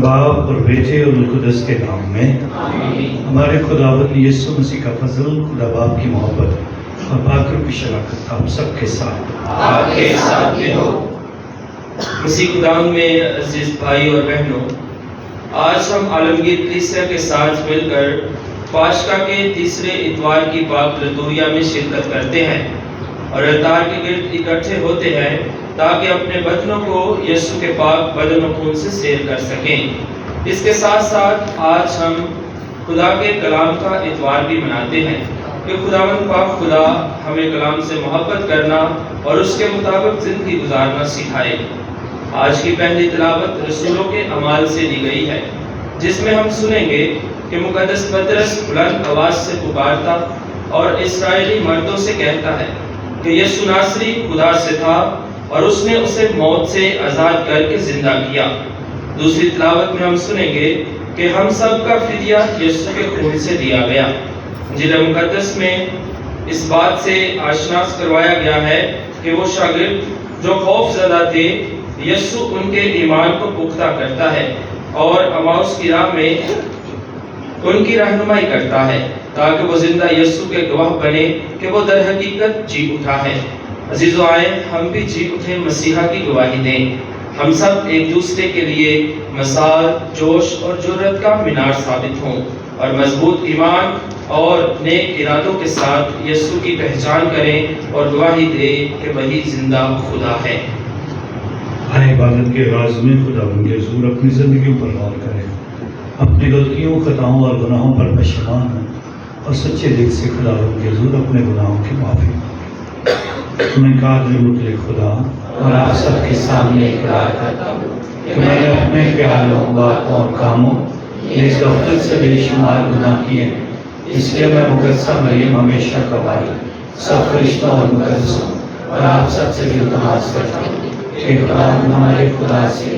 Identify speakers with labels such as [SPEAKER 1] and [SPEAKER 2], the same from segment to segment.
[SPEAKER 1] باپ اور بیٹے اور روح القدس کے نام میں ہمارے خداوند یسوع مسیح کا فضل، خدا باپ کی محبت اور پاک روح کی شراکت آپ سب کے ساتھ
[SPEAKER 2] آپ کے ساتھ بھی ہو۔ مسیح خداوند میں عزیز بھائی اور بہنوں، آج ہم عالمگیر کلیسیا کے ساتھ مل کر پاشکا کے تیسرے اتوار کی پاک لتوریا میں شرکت کرتے ہیں اور التار کے گرد اکٹھے ہوتے ہیں تاکہ اپنے بدنوں کو یسوع کے پاک بدن و خون سے سیر کر سکیں۔ اس کے ساتھ ساتھ آج ہم خدا کے کلام کا اتوار بھی مناتے ہیں کہ خداوند پاک خدا ہمیں کلام سے محبت کرنا اور اس کے مطابق زندگی گزارنا سکھائے۔ آج کی پہلی تلاوت رسولوں کے اعمال سے لی گئی ہے، جس میں ہم سنیں گے کہ مقدس پطرس بلند آواز سے پکارتا اور اسرائیلی مردوں سے کہتا ہے کہ یسوع ناصری خدا سے تھا اور اس نے اسے موت سے آزاد کر کے زندہ کیا۔ دوسری تلاوت میں ہم سنیں گے کہ ہم سب کا فدیہ یسوع کے خون سے دیا گیا۔ انجیل مقدس میں اس بات سے آشنا کروایا گیا ہے کہ وہ شاگرد جو خوف زدہ تھے، یسوع ان کے ایمان کو پختہ کرتا ہے اور اماؤس کی راہ میں ان کی رہنمائی کرتا ہے تاکہ وہ زندہ یسوع کے گواہ بنے کہ وہ در حقیقت جی اٹھا ہے۔ عزیزو، آئیں ہم بھی جی اٹھے مسیحا کی گواہی دیں۔ ہم سب ایک دوسرے کے لیے مثال، جوش اور جرأت کا مینار ثابت ہوں اور مضبوط ایمان اور نیک ارادوں کے ساتھ یسوع کی پہچان کریں اور گواہی دیں کہ وہی زندہ خدا ہے۔
[SPEAKER 1] آئے عبادت کے راز میں خدا ان کے حضور اپنی زندگیوں پر غور کریں، اپنی غلطیوں، خطاؤں اور گناہوں پر پشیمان ہوں اور سچے دل سے خدا ان کے حضور اپنے گناہوں کی معافی میں قادر مطلق خدا
[SPEAKER 3] اور آپ سب کے سامنے اقرار کرتا ہوں کہ میں نے اپنے خیالوں، باتوں اور کاموں اس غفلت سے بے شمار گناہ کیے، اس لیے میں مقدسہ مریم ہمیشہ گواہی سب فرشتوں اور مقدسوں اور آپ سب سے بھی التماس کرتا ہوں کہ خدا ہمارے خدا سے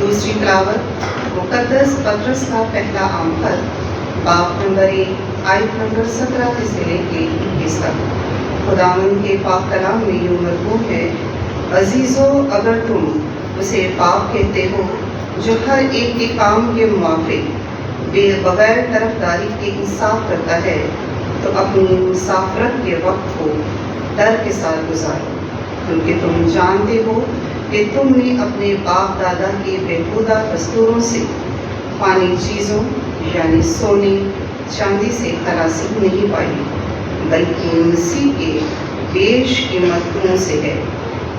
[SPEAKER 4] دوسری تلاوت مقدس پطرس کا پہلا عام خط باب نمبر 1 آیت نمبر 17 سے لے کے 21 تک۔ خداوند کے پاک کلام میں یوں مرغوب ہے، عزیزو اگر تم اسے پاپ کہتے ہو جو ہر ایک کے کام کے موافق بغیر طرفداری کے انصاف کرتا ہے، تو اپنی مسافرت کے وقت کو ڈر کے ساتھ گزارو، کیونکہ تم جانتے ہو کہ تم نے اپنے باپ دادا کے بہبودہ دستوروں سے فانی چیزوں یعنی سونے چاندی سے خلاصی نہیں پائی، بلکہ مسیح کے بیش قیمت خون سے ہے،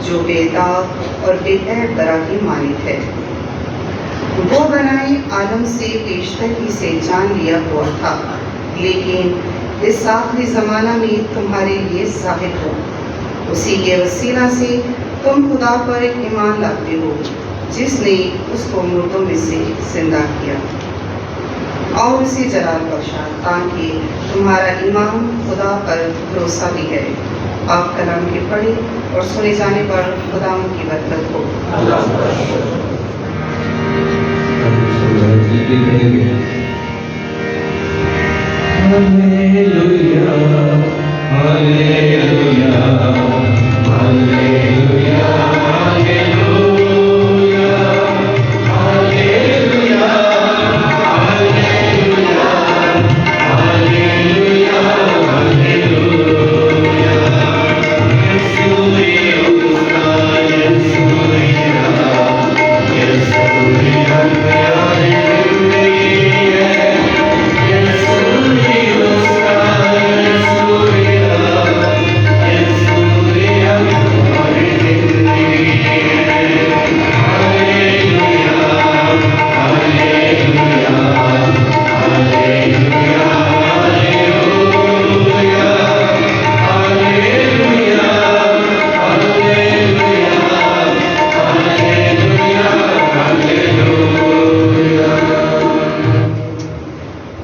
[SPEAKER 4] جو بے داغ اور بے عیب برا کی مالک ہے۔ وہ بنائے عالم سے بیشتر ہی سے جان لیا ہوا تھا، لیکن اس آخری زمانہ میں تمہارے لیے ظاہر ہو۔ اسی کے وسیلہ سے تم خدا پر ایمان لاتے ہو، جس نے اس کو مردوں میں سے زندہ کیا اور اسے جلال بخشا، تاکہ تمہارا ایمان خدا پر بھروسہ بھی ہے۔ آپ کلام کے پڑھے اور سنے جانے پر خدا کی برکت ہو۔
[SPEAKER 3] ہلیلویا ہلیلویا ہلیلویا ہلیلویا ہلیلویا ہلیلویا ہلیلویا ہلیلویا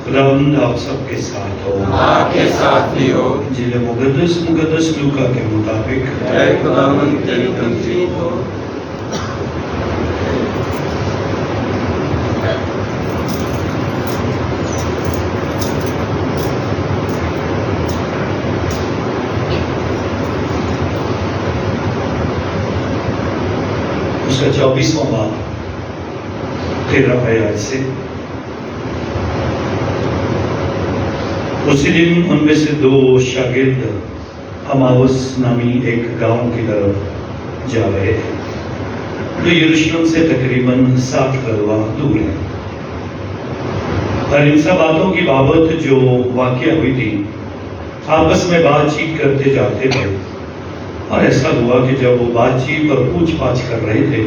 [SPEAKER 1] خداوند آپ سب کے ساتھ ہو،
[SPEAKER 5] آپ کے ساتھ بھی ہو۔
[SPEAKER 1] انجیل مقدس لوکا کے مطابق
[SPEAKER 5] اے خداوند تیری تمجید ہو۔
[SPEAKER 1] اس کا 24واں باب 13 آیات سے۔ اسی دن ان میں سے 2 شاگرد اماؤس نامی ایک گاؤں کی طرف جا رہے تھے، جو یروشلم سے تقریباً 7 قدمہ دور ہے، اور ان سب باتوں کی بابت جو واقعہ ہوئی تھی آپس میں بات چیت کرتے جاتے تھے۔ اور ایسا ہوا کہ جب وہ بات چیت اور پوچھ پاچھ کر رہے تھے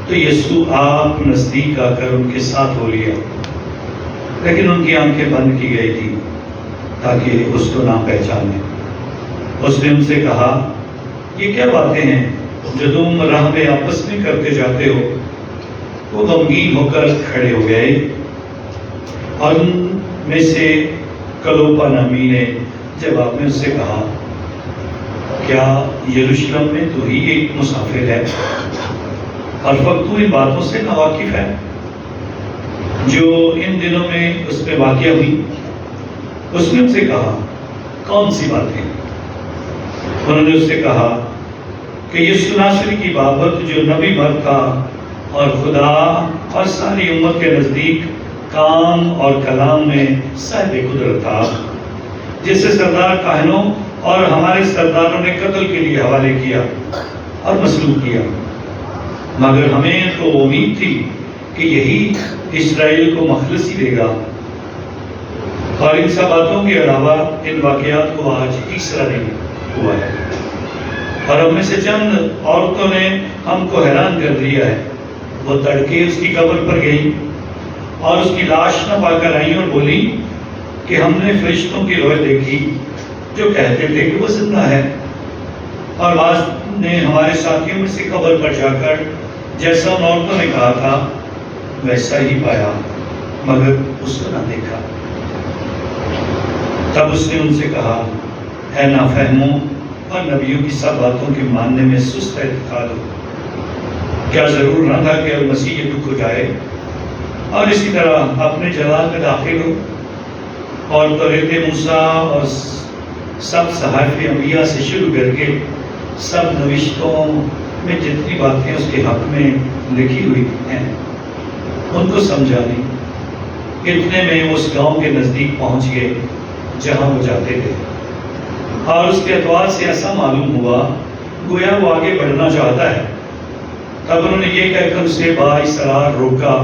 [SPEAKER 1] تو یسوع آپ نزدیک آ کر ان کے ساتھ ہو لیا، لیکن ان کی آنکھیں بند کی گئی تھی تاکہ اس کو نہ پہچانے۔ اس نے ان سے کہا، یہ کیا باتیں ہیں جو تم راہ میں آپس میں کرتے جاتے ہو؟ وہ غمگین ہو کر کھڑے ہو گئے، اور ان میں سے کلوپا نامی نے جواب میں اس سے کہا، کیا یروشلم میں تو ہی ایک مسافر ہے اور فقط تو ان باتوں سے نہ واقف ہے جو ان دنوں میں اس پہ واقع ہوئی؟ اس نے ان سے کہا، کون سی باتیں؟ انہوں نے اس سے کہا کہ یسوع ناصری کی بابت جو نبی مرد تھا اور خدا اور ساری امت کے نزدیک کام اور کلام میں صاحب قدرت تھا، جسے سردار کاہنوں اور ہمارے سرداروں نے قتل کے لیے حوالے کیا اور مسلوب کیا، مگر ہمیں تو امید تھی کہ یہی اسرائیل کو مخلصی دے گا۔ اور ان سب باتوں کے علاوہ ان واقعات کو آج تیسرا دن ہوا ہے، اور ہم میں سے چند عورتوں نے ہم کو حیران کر دیا ہے۔ وہ تڑکے اس کی قبر پر گئیں اور اس کی لاش نہ پا کر آئیں اور بولی کہ ہم نے فرشتوں کی روح دیکھی جو کہتے تھے کہ وہ زندہ ہے، اور بعض نے ہمارے ساتھیوں میں سے قبر پر جا کر جیسا ان عورتوں نے کہا تھا ویسا ہی پایا، مگر اس کو نہ دیکھا۔ تب اس نے ان سے کہا، اے نافہموں اور نبیوں کی سب باتوں کے ماننے میں سست اعتقاد ہو، کیا ضرور نہ تھا کہ المسیح یہ دکھ اٹھائے اور اسی طرح اپنے جلال میں داخل ہو اور توریت موسیٰ اور سب صحائف انبیاء سے شروع کر کے سب نوشتوں میں جتنی باتیں اس کے حق میں لکھی ہوئی ہیں ان کو سمجھانی. اتنے میں اس گاؤں کے نزدیک پہنچ گئے جہاں وہ جاتے تھے اور اس کے اعتبار سے ایسا معلوم ہوا گویا وہ آگے بڑھنا چاہتا ہے. تب انہوں نے یہ کہہ کر اسے بااصرار روکا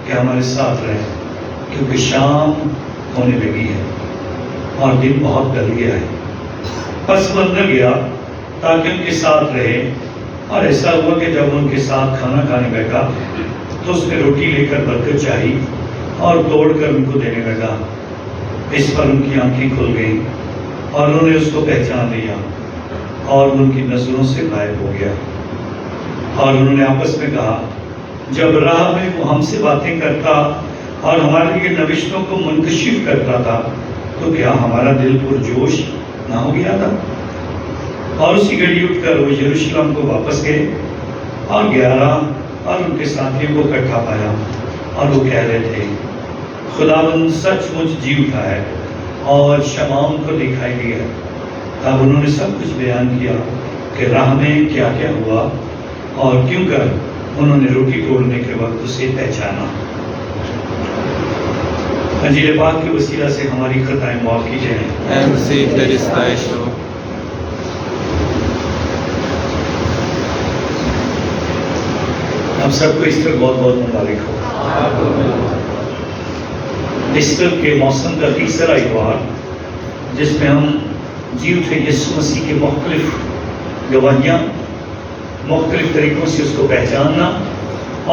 [SPEAKER 1] کہ ہمارے ساتھ رہے کیونکہ شام ہونے لگی ہے اور دن بہت ڈل گیا ہے. پس وہ اندر گیا تاکہ ان کے ساتھ رہے اور ایسا ہوا کہ جب ان کے ساتھ کھانا کھانے بیٹھا تو اس نے روٹی لے کر برکت چاہی اور توڑ کر ان کو دینے لگا. اس پر ان کی آنکھیں کھل گئیں اور انہوں نے اس کو پہچان لیا اور ان کی نظروں سے غائب ہو گیا. اور انہوں نے آپس میں کہا جب راہ میں وہ ہم سے باتیں کرتا اور ہمارے لیے نوشتوں کو منکشف کرتا تھا تو کیا ہمارا دل پرجوش نہ ہو گیا تھا. اور اسی گھڑی اٹھ کر وہ یروشلم کو واپس گئے اور 11 اور ان کے ساتھیوں کو اکٹھا پایا اور وہ کہہ رہے تھے خداوند سچ مچ جی اٹھا ہے اور شمعون کو دکھائی دیا. تب انہوں نے سب کچھ بیان کیا کہ راہ میں کیا کیا ہوا اور کیوں کر انہوں نے روٹی توڑنے کے وقت اسے پہچانا. انجیل پاک کے وسیلہ سے ہماری خطائیں معاف کی جائیں.
[SPEAKER 5] اے مسیح تیری ستائش ہو.
[SPEAKER 1] ہم سب کو ایسٹر بہت بہت مبارک ہو. ایسٹر کے موسم کا تیسرا اتوار جس میں ہم جی اٹھے یسوع مسیح کے مختلف گواہیاں مختلف طریقوں سے اس کو پہچاننا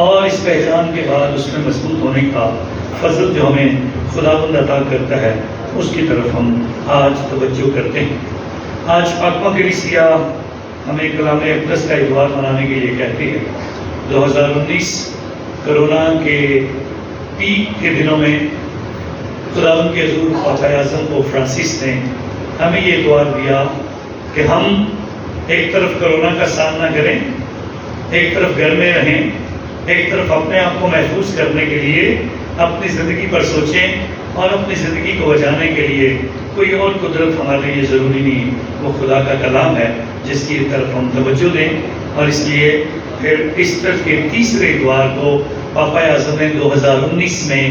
[SPEAKER 1] اور اس پہچان کے بعد اس میں مضبوط ہونے کا فضل جو ہمیں خداوند عطا کرتا ہے اس کی طرف ہم آج توجہ کرتے ہیں. آج پاکواں کلیسیا ہمیں کلام اقدس کا اتوار منانے کے لیے کہتی ہے. 2019 کرونا کے پیک کے دنوں میں خداوند کے حضور پاپا اعظم پوپ فرانسس نے ہمیں یہ اتوار دیا کہ ہم ایک طرف کرونا کا سامنا کریں، ایک طرف گھر میں رہیں، ایک طرف اپنے آپ کو محفوظ کرنے کے لیے اپنی زندگی پر سوچیں اور اپنی زندگی کو بچانے کے لیے کوئی اور قدرت ہمارے لیے ضروری نہیں، وہ خدا کا کلام ہے جس کی طرف ہم توجہ دیں. اور اس لیے پھر ایسٹر کے تیسرے اتوار کو پاپا اعظم نے 2019 میں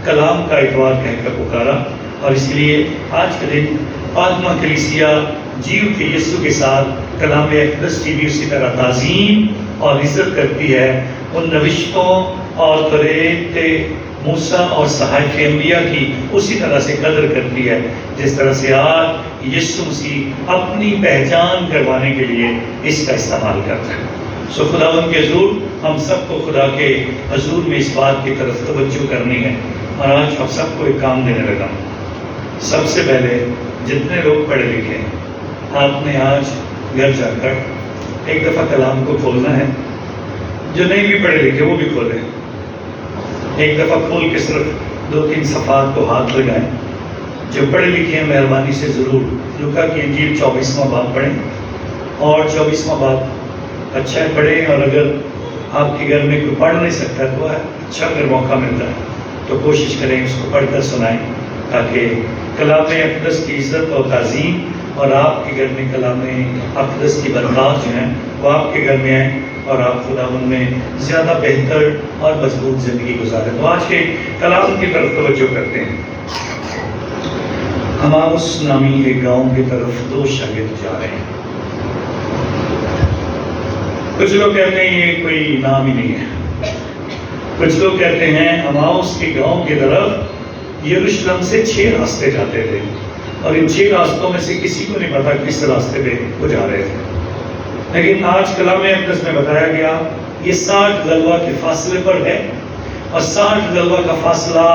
[SPEAKER 1] کلام کا اتوار کہہ کر پکارا. اور اس لیے آج کے دن پاکواں کلیسیا جی اٹھے یسوع کے ساتھ کلام اقدس کی بھی اسی طرح تعظیم اور عزت کرتی ہے. ان نوشتوں اور توریت موسیٰ اور صحائف انبیاء کی اسی طرح سے قدر کرتی ہے جس طرح سے آج یسوع مسیح اپنی پہچان کروانے کے لیے اس کا استعمال کرتا ہے. سو خداوند کے حضور ہم سب کو خدا کے حضور میں اس بات کی طرف توجہ کرنی ہے. اور آج ہم سب کو ایک کام دینے لگا. سب سے پہلے جتنے لوگ پڑھے لکھے ہیں آپ نے آج گھر جا کر ایک دفعہ کلام کو کھولنا ہے. جو نہیں بھی پڑھے لکھے وہ بھی کھولیں. ایک دفعہ کھول کے صرف 2-3 صفحات کو ہاتھ لگائیں. جو پڑھے لکھے ہیں مہربانی سے ضرور لوکا کی انجیل 24واں باب پڑھیں اور 24واں باب اچھا ہے پڑھیں. اور اگر آپ کے گھر میں کوئی پڑھ نہیں سکتا تو اچھا اگر موقع ملتا ہے تو کوشش کریں اس کو پڑھ کر سنائیں تاکہ کلام اقدس کی عزت اور تعظیم اور آپ کے گھر میں کلام اقدس کی برکات جو ہیں وہ آپ کے گھر میں آئیں اور آپ خداوند میں زیادہ بہتر اور مضبوط زندگی گزاریں. تو آج کے کلام کی طرف توجہ کرتے ہیں. اماؤس نامی ایک گاؤں کی طرف 2 شاگرد جا رہے ہیں. کچھ لوگ کہتے ہیں یہ کوئی نام ہی نہیں ہے. کچھ لوگ کہتے ہیں اماؤس کے گاؤں کی طرف یروشلم سے 6 راستے جاتے تھے اور ان 6 راستوں میں سے کسی کو نہیں پتا کس راستے پہ وہ جا رہے تھے. لیکن آج کلام اقدس میں بتایا گیا یہ 60 غلبہ کے فاصلے پر ہے. اور 60 غلبہ کا فاصلہ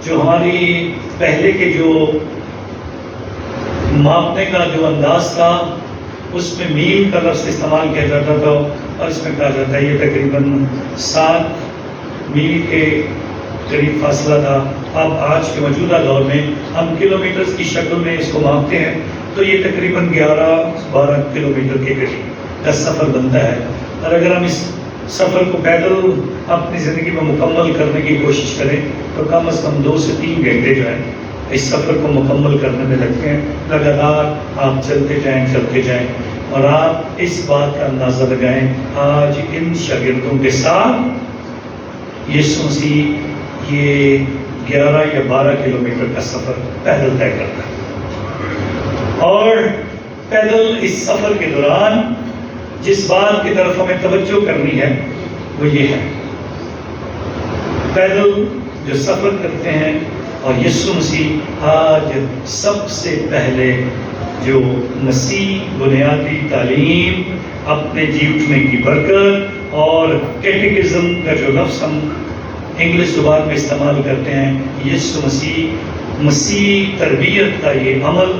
[SPEAKER 1] جو ہماری پہلے کے جو ماپنے کا جو انداز تھا اس میں میل کا لفظ استعمال کیا جاتا تھا اور اس میں کہا جاتا ہے یہ تقریباً 7 میل کے قریب فاصلہ تھا. اب آج کے موجودہ دور میں ہم کلومیٹرز کی شکل میں اس کو ماپتے ہیں تو یہ تقریباً 11-12 کلومیٹر کے قریب کا سفر بنتا ہے. اور اگر ہم اس سفر کو پیدل اپنی زندگی میں مکمل کرنے کی کوشش کریں تو کم از کم 2 سے 3 گھنٹے جو ہے اس سفر کو مکمل کرنے میں لگتے ہیں. لگاتار آپ چلتے جائیں اور آپ اس بات کا اندازہ لگائیں آج ان شاگردوں کے ساتھ یسوع مسیح یہ 11 یا 12 کلومیٹر کا سفر پیدل طے کرتا ہے. اور پیدل اس سفر کے دوران جس بات کی طرف ہمیں توجہ کرنی ہے وہ یہ ہے، پیدل جو سفر کرتے ہیں اور یسوع مسیح آج سب سے پہلے جو مسیح بنیادی تعلیم، اپنے جی اٹھنے کی برکت اور کیٹیکزم کا جو لفظ ہم انگلش زبان میں استعمال کرتے ہیں، یسوع مسیح تربیت کا یہ عمل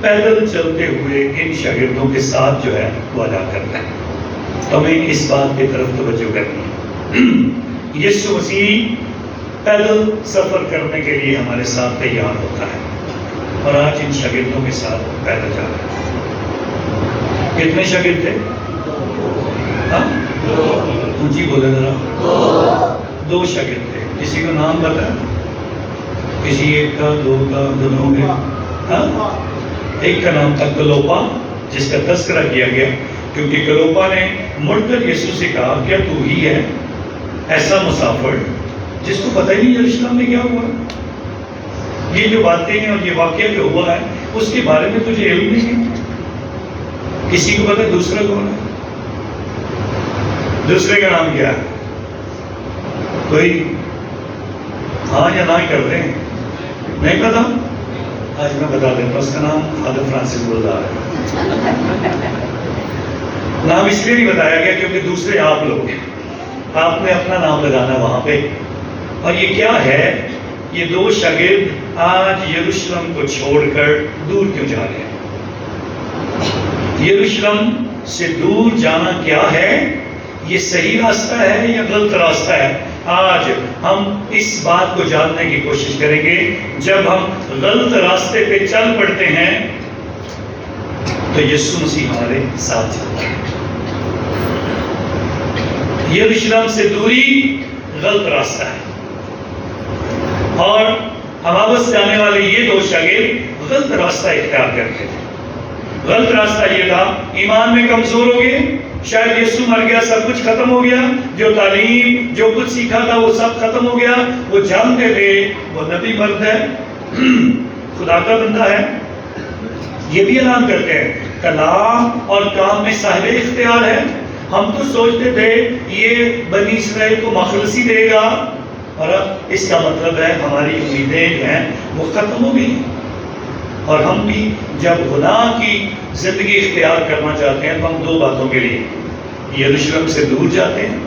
[SPEAKER 1] پیدل چلتے ہوئے ان شاگردوں کے ساتھ جو ہے وہ ادا کرتا ہے. تو ہمیں اس بات کی طرف توجہ کرنی ہے. یسوع مسیح پیدل سفر کرنے کے لیے ہمارے ساتھ تیار ہوتا ہے اور آج ان شاگردوں کے ساتھ پیدل جا رہا ہے. کتنے شاگرد تھے؟ اونچی بولے ذرا. 2 شاگرد تھے. کسی کا نام پتا ہے؟ کسی ایک کا، 2 کا، دونوں کے؟ ایک کا نام تھا کلوپا، جس کا تذکرہ کیا گیا کیونکہ کلوپا نے مڑ کر یسوع سے کہا کیا تو ہی ہے ایسا مسافر جس کو پتہ ہی نہیں یروشلم میں کیا ہوا؟ یہ جو باتیں ہیں اور یہ واقعہ جو ہوا ہے اس کے بارے میں تجھے علم نہیں ہے؟ کسی کو پتہ دوسرا کون ہے؟ دوسرے کا نام کیا ہے؟ کوئی ہاں یا نہ کر دیں؟ نہیں پتا؟ آج میں بتا دیتا ہوں. اس کا نام فادر فرانسس بولدار ہے. نام اس لیے نہیں بتایا گیا کیونکہ دوسرے آپ لوگ ہیں، آپ نے اپنا نام لگانا وہاں پہ. اور یہ کیا ہے؟ یہ 2 شاگرد آج یروشلم کو چھوڑ کر دور کیوں جا رہے ہیں؟ یروشلم سے دور جانا کیا ہے؟ یہ صحیح راستہ ہے یا غلط راستہ ہے؟ آج ہم اس بات کو جاننے کی کوشش کریں گے. جب ہم غلط راستے پہ چل پڑتے ہیں تو یسوع مسیح ہمارے ساتھ چلتا ہے. یروشلم سے دوری غلط راستہ ہے اور ہماوس جانے والے یہ 2 شاگرد غلط راستہ اختیار کرتے تھے. غلط راستہ یہ تھا ایمان میں کمزور ہو گئے. شاید یسوع مر گیا، سب کچھ ختم ہو گیا، جو تعلیم جو کچھ سیکھا تھا وہ سب ختم ہو گیا. وہ جانتے تھے وہ نبی مرد ہے، خدا کا بندہ ہے. یہ بھی اعلان کرتے ہیں کلام اور کام میں صاحب اختیار ہے. ہم تو سوچتے تھے یہ بنی اسرائیل کو مخلصی دے گا اور اب اس کا مطلب ہے ہماری امیدیں جو ہیں وہ ختم ہو گئی. اور ہم بھی جب گناہ کی زندگی اختیار کرنا چاہتے ہیں تو ہم 2 باتوں کے لیے یروشلم سے دور جاتے ہیں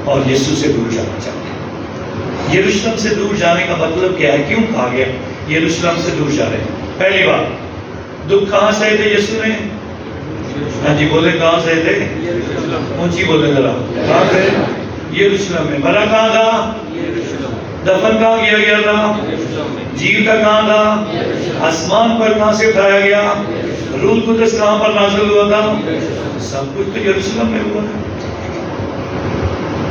[SPEAKER 1] اور یسوع سے دور جانا چاہتے ہیں. یروشلم سے دور جانے کا مطلب کیا ہے؟ کیوں کہا گیا یروشلم سے دور جا رہے ہیں؟ پہلی بات، دکھ کہاں سہے تھے یسوع نے؟ ہاں جی بولے کہاں سہے تھے؟ اونچی بولے ذرا. کہاں سے؟ یروشلم میں. مرا کہاں تھا؟ دفن کہاں کیا گیا تھا؟ جیل کا کہاں تھا؟ آسمان پر کہاں سے اٹھایا گیا؟ روح القدس کہاں پر نازل ہوا تھا؟ سب کچھ تو یروشلم میں ہوا ہے.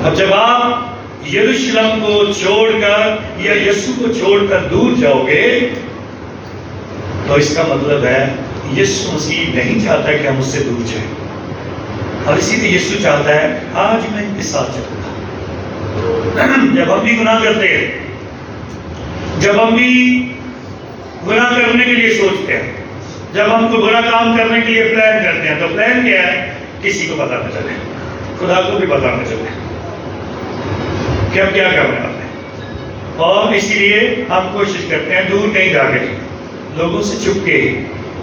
[SPEAKER 1] اب جب آپ یروشلم کو چھوڑ کر یا یسوع کو چھوڑ کر دور جاؤ گے تو اس کا مطلب ہے یسوع مسیح نہیں چاہتا کہ ہم اس سے دور جائیں. اور اسی لیے یسوع چاہتا ہے آج میں ان کے ساتھ چلوں گا. جب ہم بھی گناہ کرتے ہیں، جب ہم بھی گناہ کرنے کے لیے سوچتے ہیں، جب ہم کو برا کام کرنے کے لیے پلان کرتے ہیں تو پلان کیا ہے؟ کسی کو پتہ نہ چلے، خدا کو بھی پتہ نہ چلے کہ ہم کیا کر رہے ہیں. اور اسی لیے ہم کوشش کرتے ہیں دور کہیں جا کے، لوگوں سے چھپ کے،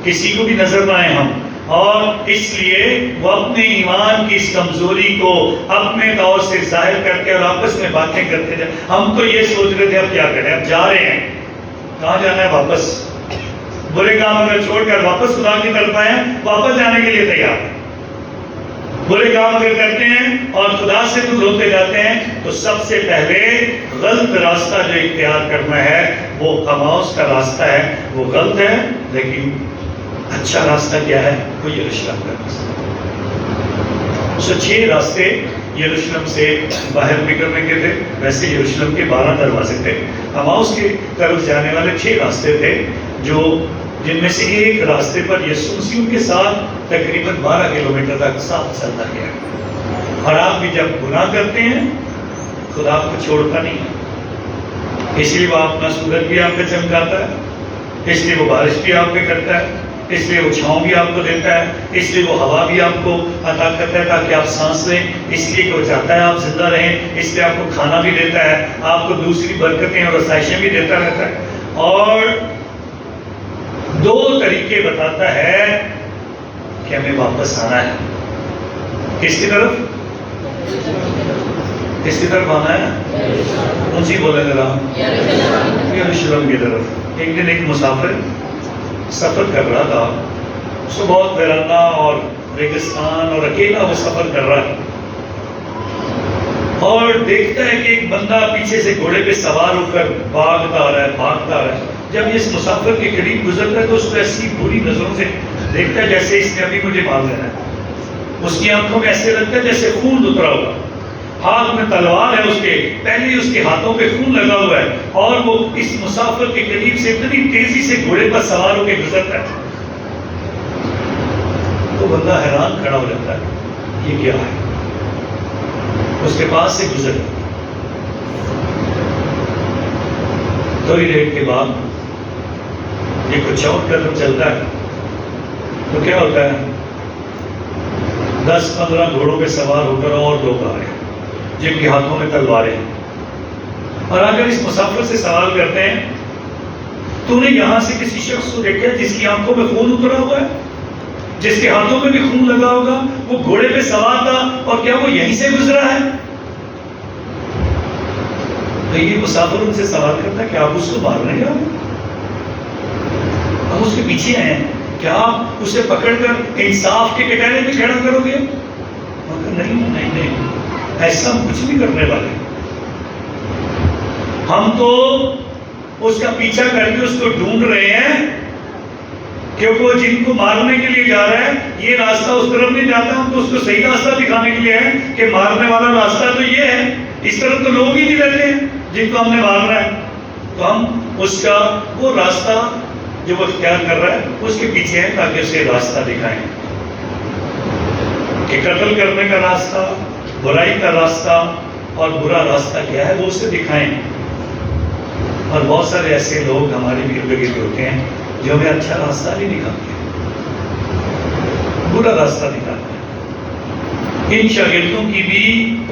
[SPEAKER 1] کسی کو بھی نظر نہ آئے ہم. اور اس لیے وہ اپنے ایمان کی اس کمزوری کو اپنے طور سے ظاہر کرتے اور آپس میں باتیں کرتے تھے. ہم تو یہ سوچ رہے تھے اب کیا کریں، اب جا رہے ہیں، کہاں جانا ہے؟ واپس. برے کام اگر چھوڑ کر واپس خدا کی طرف آئے واپس جانے کے لیے تیار ہیں. برے کام اگر کرتے ہیں اور خدا سے دور ہوتے جاتے ہیں تو سب سے پہلے غلط راستہ جو اختیار کرنا ہے وہ خاموش کا راستہ ہے، وہ غلط ہے. لیکن اچھا راستہ کیا ہے؟ وہ یروشلم کا راستہ. 6 راستے یروشلم سے باہر نکلنے کے تھے، ویسے یروشلم کے 12 دروازے تھے، اماؤس کی طرف جانے والے 6 راستے تھے، جن میں سے ایک راستے پر یسوع مسیح کے ساتھ تقریباً 12 کلومیٹر تک ساتھ چلتا گیا۔ اور آپ بھی جب گناہ کرتے ہیں خدا آپ کو چھوڑتا نہیں ہے، اس لیے وہ اپنا سورج بھی آپ پہ چمکاتا ہے، اس لیے وہ بارش بھی آپ پہ کرتا ہے، اس لیے وہ چھاؤں بھی آپ کو دیتا ہے، اس لیے وہ ہوا بھی آپ کو عطا کرتا ہے تاکہ آپ سانس لیں، اس لیے کہ وہ چاہتا ہے آپ زندہ رہیں، اس لیے آپ کو کھانا بھی دیتا ہے، آپ کو دوسری برکتیں اور آسائشیں بھی دیتا رہتا ہے، اور 2 طریقے بتاتا ہے کہ ہمیں واپس آنا ہے۔ کس کی طرف؟ کس کی طرف آنا ہے؟ اونچی بولے ذرا، یروشلم کی طرف۔ ایک دن ایک مسافر سفر کر رہا تھا، اس کو بہت ویرانہ اور ریگستان اور اکیلا وہ سفر کر رہا ہے، اور دیکھتا ہے کہ ایک بندہ پیچھے سے گھوڑے پہ سوار ہو کر بھاگتا آ رہا ہے۔ جب اس مسافر کے قریب گزرتا ہے تو اس کو ایسی بری نظروں سے دیکھتا ہے جیسے اس نے ابھی مجھے مار دینا ہے۔ اس کی آنکھوں میں ایسے لگتا ہے جیسے خون اترا ہوا، ہاتھ میں تلوار ہے اس کے، پہلے ہی اس کے ہاتھوں پہ خون لگا ہوا ہے، اور وہ اس مسافر کے قریب سے اتنی تیزی سے گھوڑے پر سوار ہو کے گزرتا ہے۔ تو بندہ حیران کھڑا ہو جاتا ہے، یہ کیا ہے؟ اس کے پاس سے گزر، تھوڑی دیر کے بعد یہ کچھ اور قدم چلتا ہے تو کیا ہوتا ہے، 10-15 گھوڑوں پہ سوار ہو کر اور لوگ آ رہے ہیں جن کے ہاتھوں میں تلواریں ہیں، اور اگر اس مسافر سے سوال کرتے ہیں تو نے یہاں سے کسی شخص کو دیکھا جس کی آنکھوں میں خون اترا ہوا ہے، جس کے ہاتھوں میں بھی خون لگا ہوگا، وہ گھوڑے پہ سوار تھا اور کیا وہ یہیں سے گزرا ہے؟ تو یہ مسافر ان سے سوال کرتا ہے کہ آپ اس کو مارنے گا، ہم اس کے پیچھے آئے ہیں، کیا آپ اسے پکڑ کر انصاف کے کٹہرے میں کھڑا کرو گے؟ نہیں، ایسا ہم کچھ نہیں کرنے والے، ہم تو اس کا پیچھا کر کے اس کو ڈھونڈ رہے ہیں، کیونکہ وہ جن کو مارنے کے لیے جا رہا ہے یہ راستہ اس طرف نہیں جاتا، ہم تو اس کو صحیح راستہ دکھانے کے لیے ہے کہ مارنے والا راستہ تو یہ ہے، اس طرف تو لوگ ہی نہیں رہتے ہیں جن کو ہم نے مارنا ہے، تو ہم اس کا وہ راستہ جو وہ اختیار کر رہا ہے اس کے پیچھے ہے تاکہ اسے راستہ دکھائیں کہ قتل کرنے کا راستہ، برائی کا راستہ اور برا راستہ کیا ہے وہ اسے دکھائیں۔ اور بہت سارے ایسے لوگ ہمارے ارد گرد ہوتے ہیں جو ہمیں اچھا راستہ نہیں دکھاتے، برا راستہ دکھاتے ہیں۔ ان شاگردوں کی بھی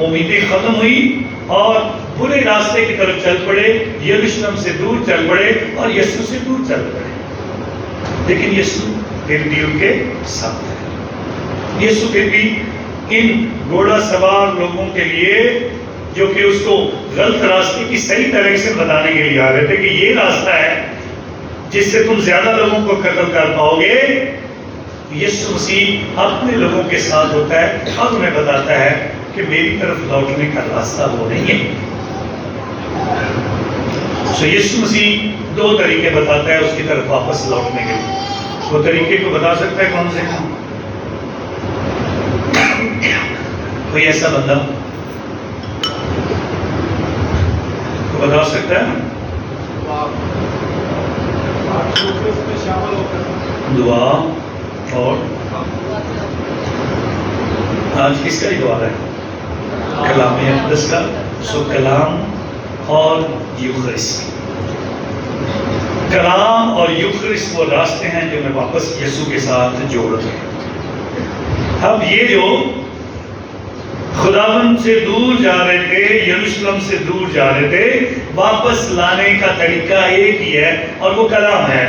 [SPEAKER 1] امیدیں ختم ہوئی اور برے راستے کی طرف چل پڑے، یروشلم سے دور چل پڑے اور یسوع سے دور چل پڑے، لیکن یسوع پھر بھی ان کے ساتھ ہے۔ یسوع پھر بھی ان گھوڑا سوار لوگوں کے لیے جو کہ اس کو غلط راستے کی صحیح طرح سے بتانے کے لیے آ رہے تھے کہ یہ راستہ ہے جس سے تم زیادہ لوگوں کو قتل کر پاؤ گے، یسوع مسیح اپنے لوگوں کے ساتھ ہوتا ہے اور انہیں بتاتا ہے کہ میری طرف لوٹنے کا راستہ وہ نہیں ہے۔ سو یسوع مسیح 2 طریقے بتاتا ہے اس کی طرف واپس لوٹنے کے لیے۔ وہ طریقے کو بتا سکتا ہے کون سے؟ کوئی ایسا بندہ تو بتا سکتا ہے؟ دعا اور آج کس کا اتوار ہے؟ کلام مقدس کا۔ سو کلام اور یوخرسٹ، کلام اور یوخرسٹ وہ راستے ہیں جو میں واپس یسوع کے ساتھ جوڑتے ہیں۔ اب یہ جو خداوند سے دور جا رہے تھے، یروشلم سے دور جا رہے تھے، واپس لانے کا طریقہ ایک ہی ہے اور وہ کلام ہے،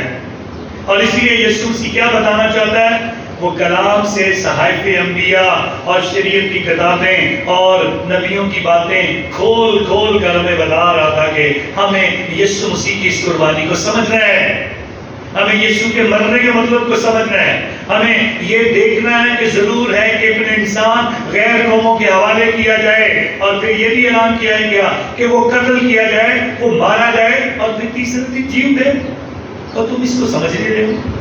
[SPEAKER 1] اور اس لیے یسوع مسیح کیا بتانا چاہتا ہے؟ وہ کلام سے صحائف انبیاء اور شریعت کی کتابیں اور نبیوں کی باتیں کھول کھول کر ہمیں بتا رہا تھا کہ ہمیں یسوع مسیح کی اس قربانی کو سمجھنا ہے، ہمیں یسوع کے مرنے کے مطلب کو سمجھنا ہے، ہمیں یہ دیکھنا ہے کہ ضرور ہے کہ ابن انسان غیر قوموں کے حوالے کیا جائے، اور پھر یہ بھی اعلان کیا گیا کہ وہ قتل کیا جائے، وہ مارا جائے اور پھر تیسرے دن جی اٹھے۔ اور تم اس کو سمجھ نہیں رہے ہو،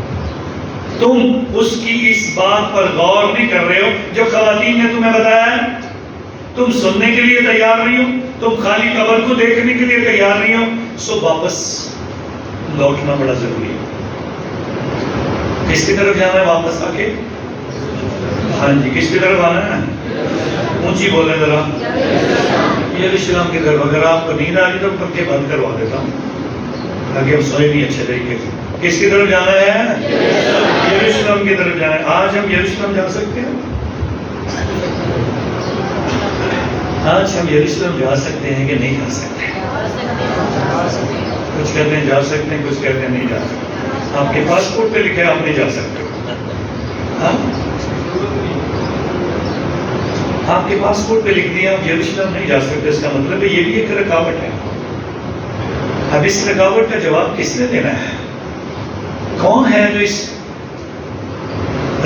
[SPEAKER 1] تم اس کی اس بات پر غور نہیں کر رہے ہو جو خواتین نے تمہیں بتایا ہے تم سننے کے لیے تیار نہیں ہو، تم خالی قبر کو دیکھنے کے لیے تیار نہیں ہو، سو واپس لوٹنا بڑا ضروری ہے۔ کس کی طرف جانا ہے واپس آ کے؟ ہاں جی، کس کی طرف آنا ہے؟ اونچی بولیں ذرا، یروشلم کی طرف۔ اگر آپ کو نیند آ رہی تو پنکھے بند کروا دیتا ہوں تاکہ ہم سوئے نہیں اچھے طریقے سے۔ کس کی طرف جانا ہے؟ یروشلم کی طرف جانا ہے۔ آج ہم یروشلم جا سکتے ہیں؟ آج ہم یروشلم جا سکتے ہیں کہ نہیں جا سکتے؟ کچھ کہتے ہیں جا سکتے ہیں، کچھ کہتے ہیں نہیں جا سکتے۔ آپ کے پاسپورٹ پہ لکھے آپ نہیں جا سکتے۔ ہاں، آپ کے پاسپورٹ پہ لکھ دیا آپ یروشلم نہیں جا سکتے، اس کا مطلب ہے یہ بھی ایک رکاوٹ ہے۔ اب اس رکاوٹ کا جواب کس نے دینا ہے؟ کون ہے جو اس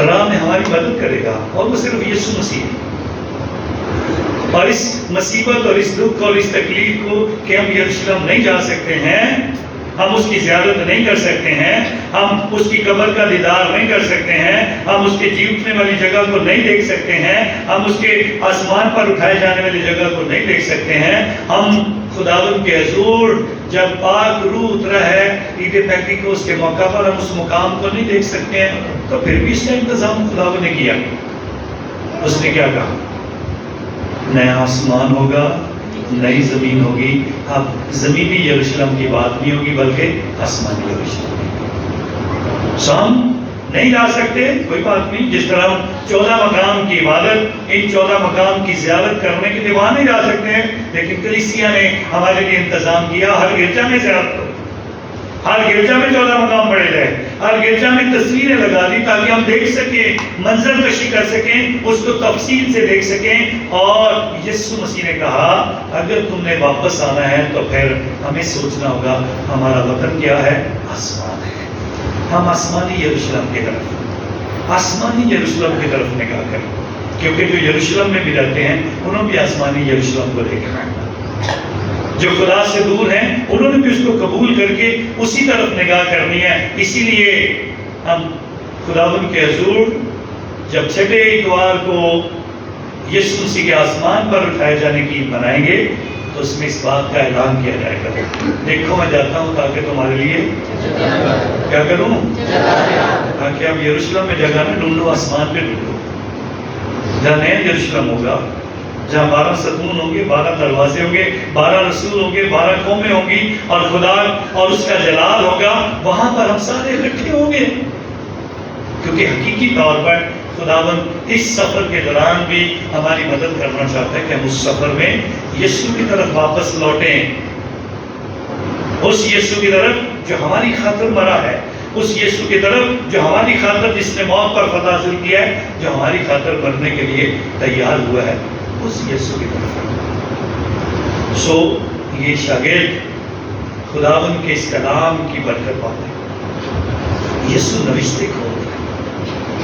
[SPEAKER 1] راہ میں ہماری مدد کرے گا؟ اور وہ صرف یسوع مسیح ہے۔ اور اس مصیبت اور اس دکھ اور اس تکلیف کو کہ ہم یروشلم نہیں جا سکتے ہیں، ہم اس کی زیارت نہیں کر سکتے ہیں، ہم اس کی قبر کا دیدار نہیں کر سکتے ہیں، ہم اس کے جی اٹھنے والی جگہ کو نہیں دیکھ سکتے ہیں، ہم اس کے آسمان پر اٹھائے جانے والی جگہ کو نہیں دیکھ سکتے ہیں، ہم خداوند کے حضور جب پاک روح اترا ہے عید پینتیکوست کے موقع پر ہم اس مقام کو نہیں دیکھ سکتے ہیں، تو پھر بھی اس کا انتظام خداوند نے کیا۔ اس نے کیا کہا؟ نیا آسمان ہوگا، نئی زمین ہوگی۔ اب زمینی یروشلم کی بات نہیں ہوگی بلکہ آسمانی یروشلم کی۔ سو ہم نہیں جا سکتے، کوئی بات نہیں۔ جس طرح ہم 14 مقام کی عبادت، ان 14 مقام کی زیارت کرنے کے لیے وہاں نہیں جا سکتے ہیں، لیکن کلیسیا نے ہمارے لیے انتظام کیا ہر گرجا میں زیارت کرو، ہر گرجا میں 14 مقام پڑے جائے، ہر گرجا میں تصویریں لگا دی تاکہ ہم دیکھ سکیں، منظر کشی کر سکیں، اس کو تفصیل سے دیکھ سکیں۔ اور یسوع مسیح نے کہا اگر تم نے واپس آنا ہے تو پھر ہمیں سوچنا ہوگا ہمارا وطن کیا ہے؟ آسمان ہے۔ ہم آسمانی یروشلم کی طرف، آسمانی یروشلم کی طرف نگاہ کریں، کیونکہ جو یروشلم میں بھی رہتے ہیں انہوں نے بھی آسمانی یروشلم کو دیکھنا ہے۔ جو خدا سے دور ہیں انہوں نے بھی اس کو قبول کر کے اسی طرف نگاہ کرنی ہے۔ اسی لیے ہم خداوند کے حضور جب چھٹے اتوار کو یسوع مسیح کے آسمان پر اٹھائے جانے کی منائیں گے تو اس میں اس بات کا اعلان کیا جائے گا، دیکھو میں جاتا ہوں تاکہ تمہارے لیے کیا کروں، تاکہ اب یروشلم میں جگہ نہ ڈھونڈو، آسمان پہ ڈھونڈو، جہاں نیا یروشلم ہوگا، جہاں 12 ستون ہوں گے، 12 دروازے ہوں گے، 12 رسول ہوں گے، 12 قومیں ہوں گی، اور خدا اور اس کا جلال ہوگا، وہاں پر ہم سارے اکٹھے ہوں گے۔ کیونکہ حقیقی طور پر خداوند اس سفر کے دوران بھی ہماری مدد کرنا چاہتا ہے کہ ہم اس سفر میں یسوع کی طرف واپس لوٹیں، اس یسوع کی طرف جو ہماری خاطر مرا ہے، اس یسوع کی طرف جو ہماری خاطر، جس نے موت پر فتح حاصل کیا ہے، جو ہماری خاطر مرنے کے لیے تیار ہوا ہے، اس یسوع کی طرف۔ سو یہ شاگرد خداوند کے اس کلام کی برکت پاتے ہیں، یسوع نوشتے کو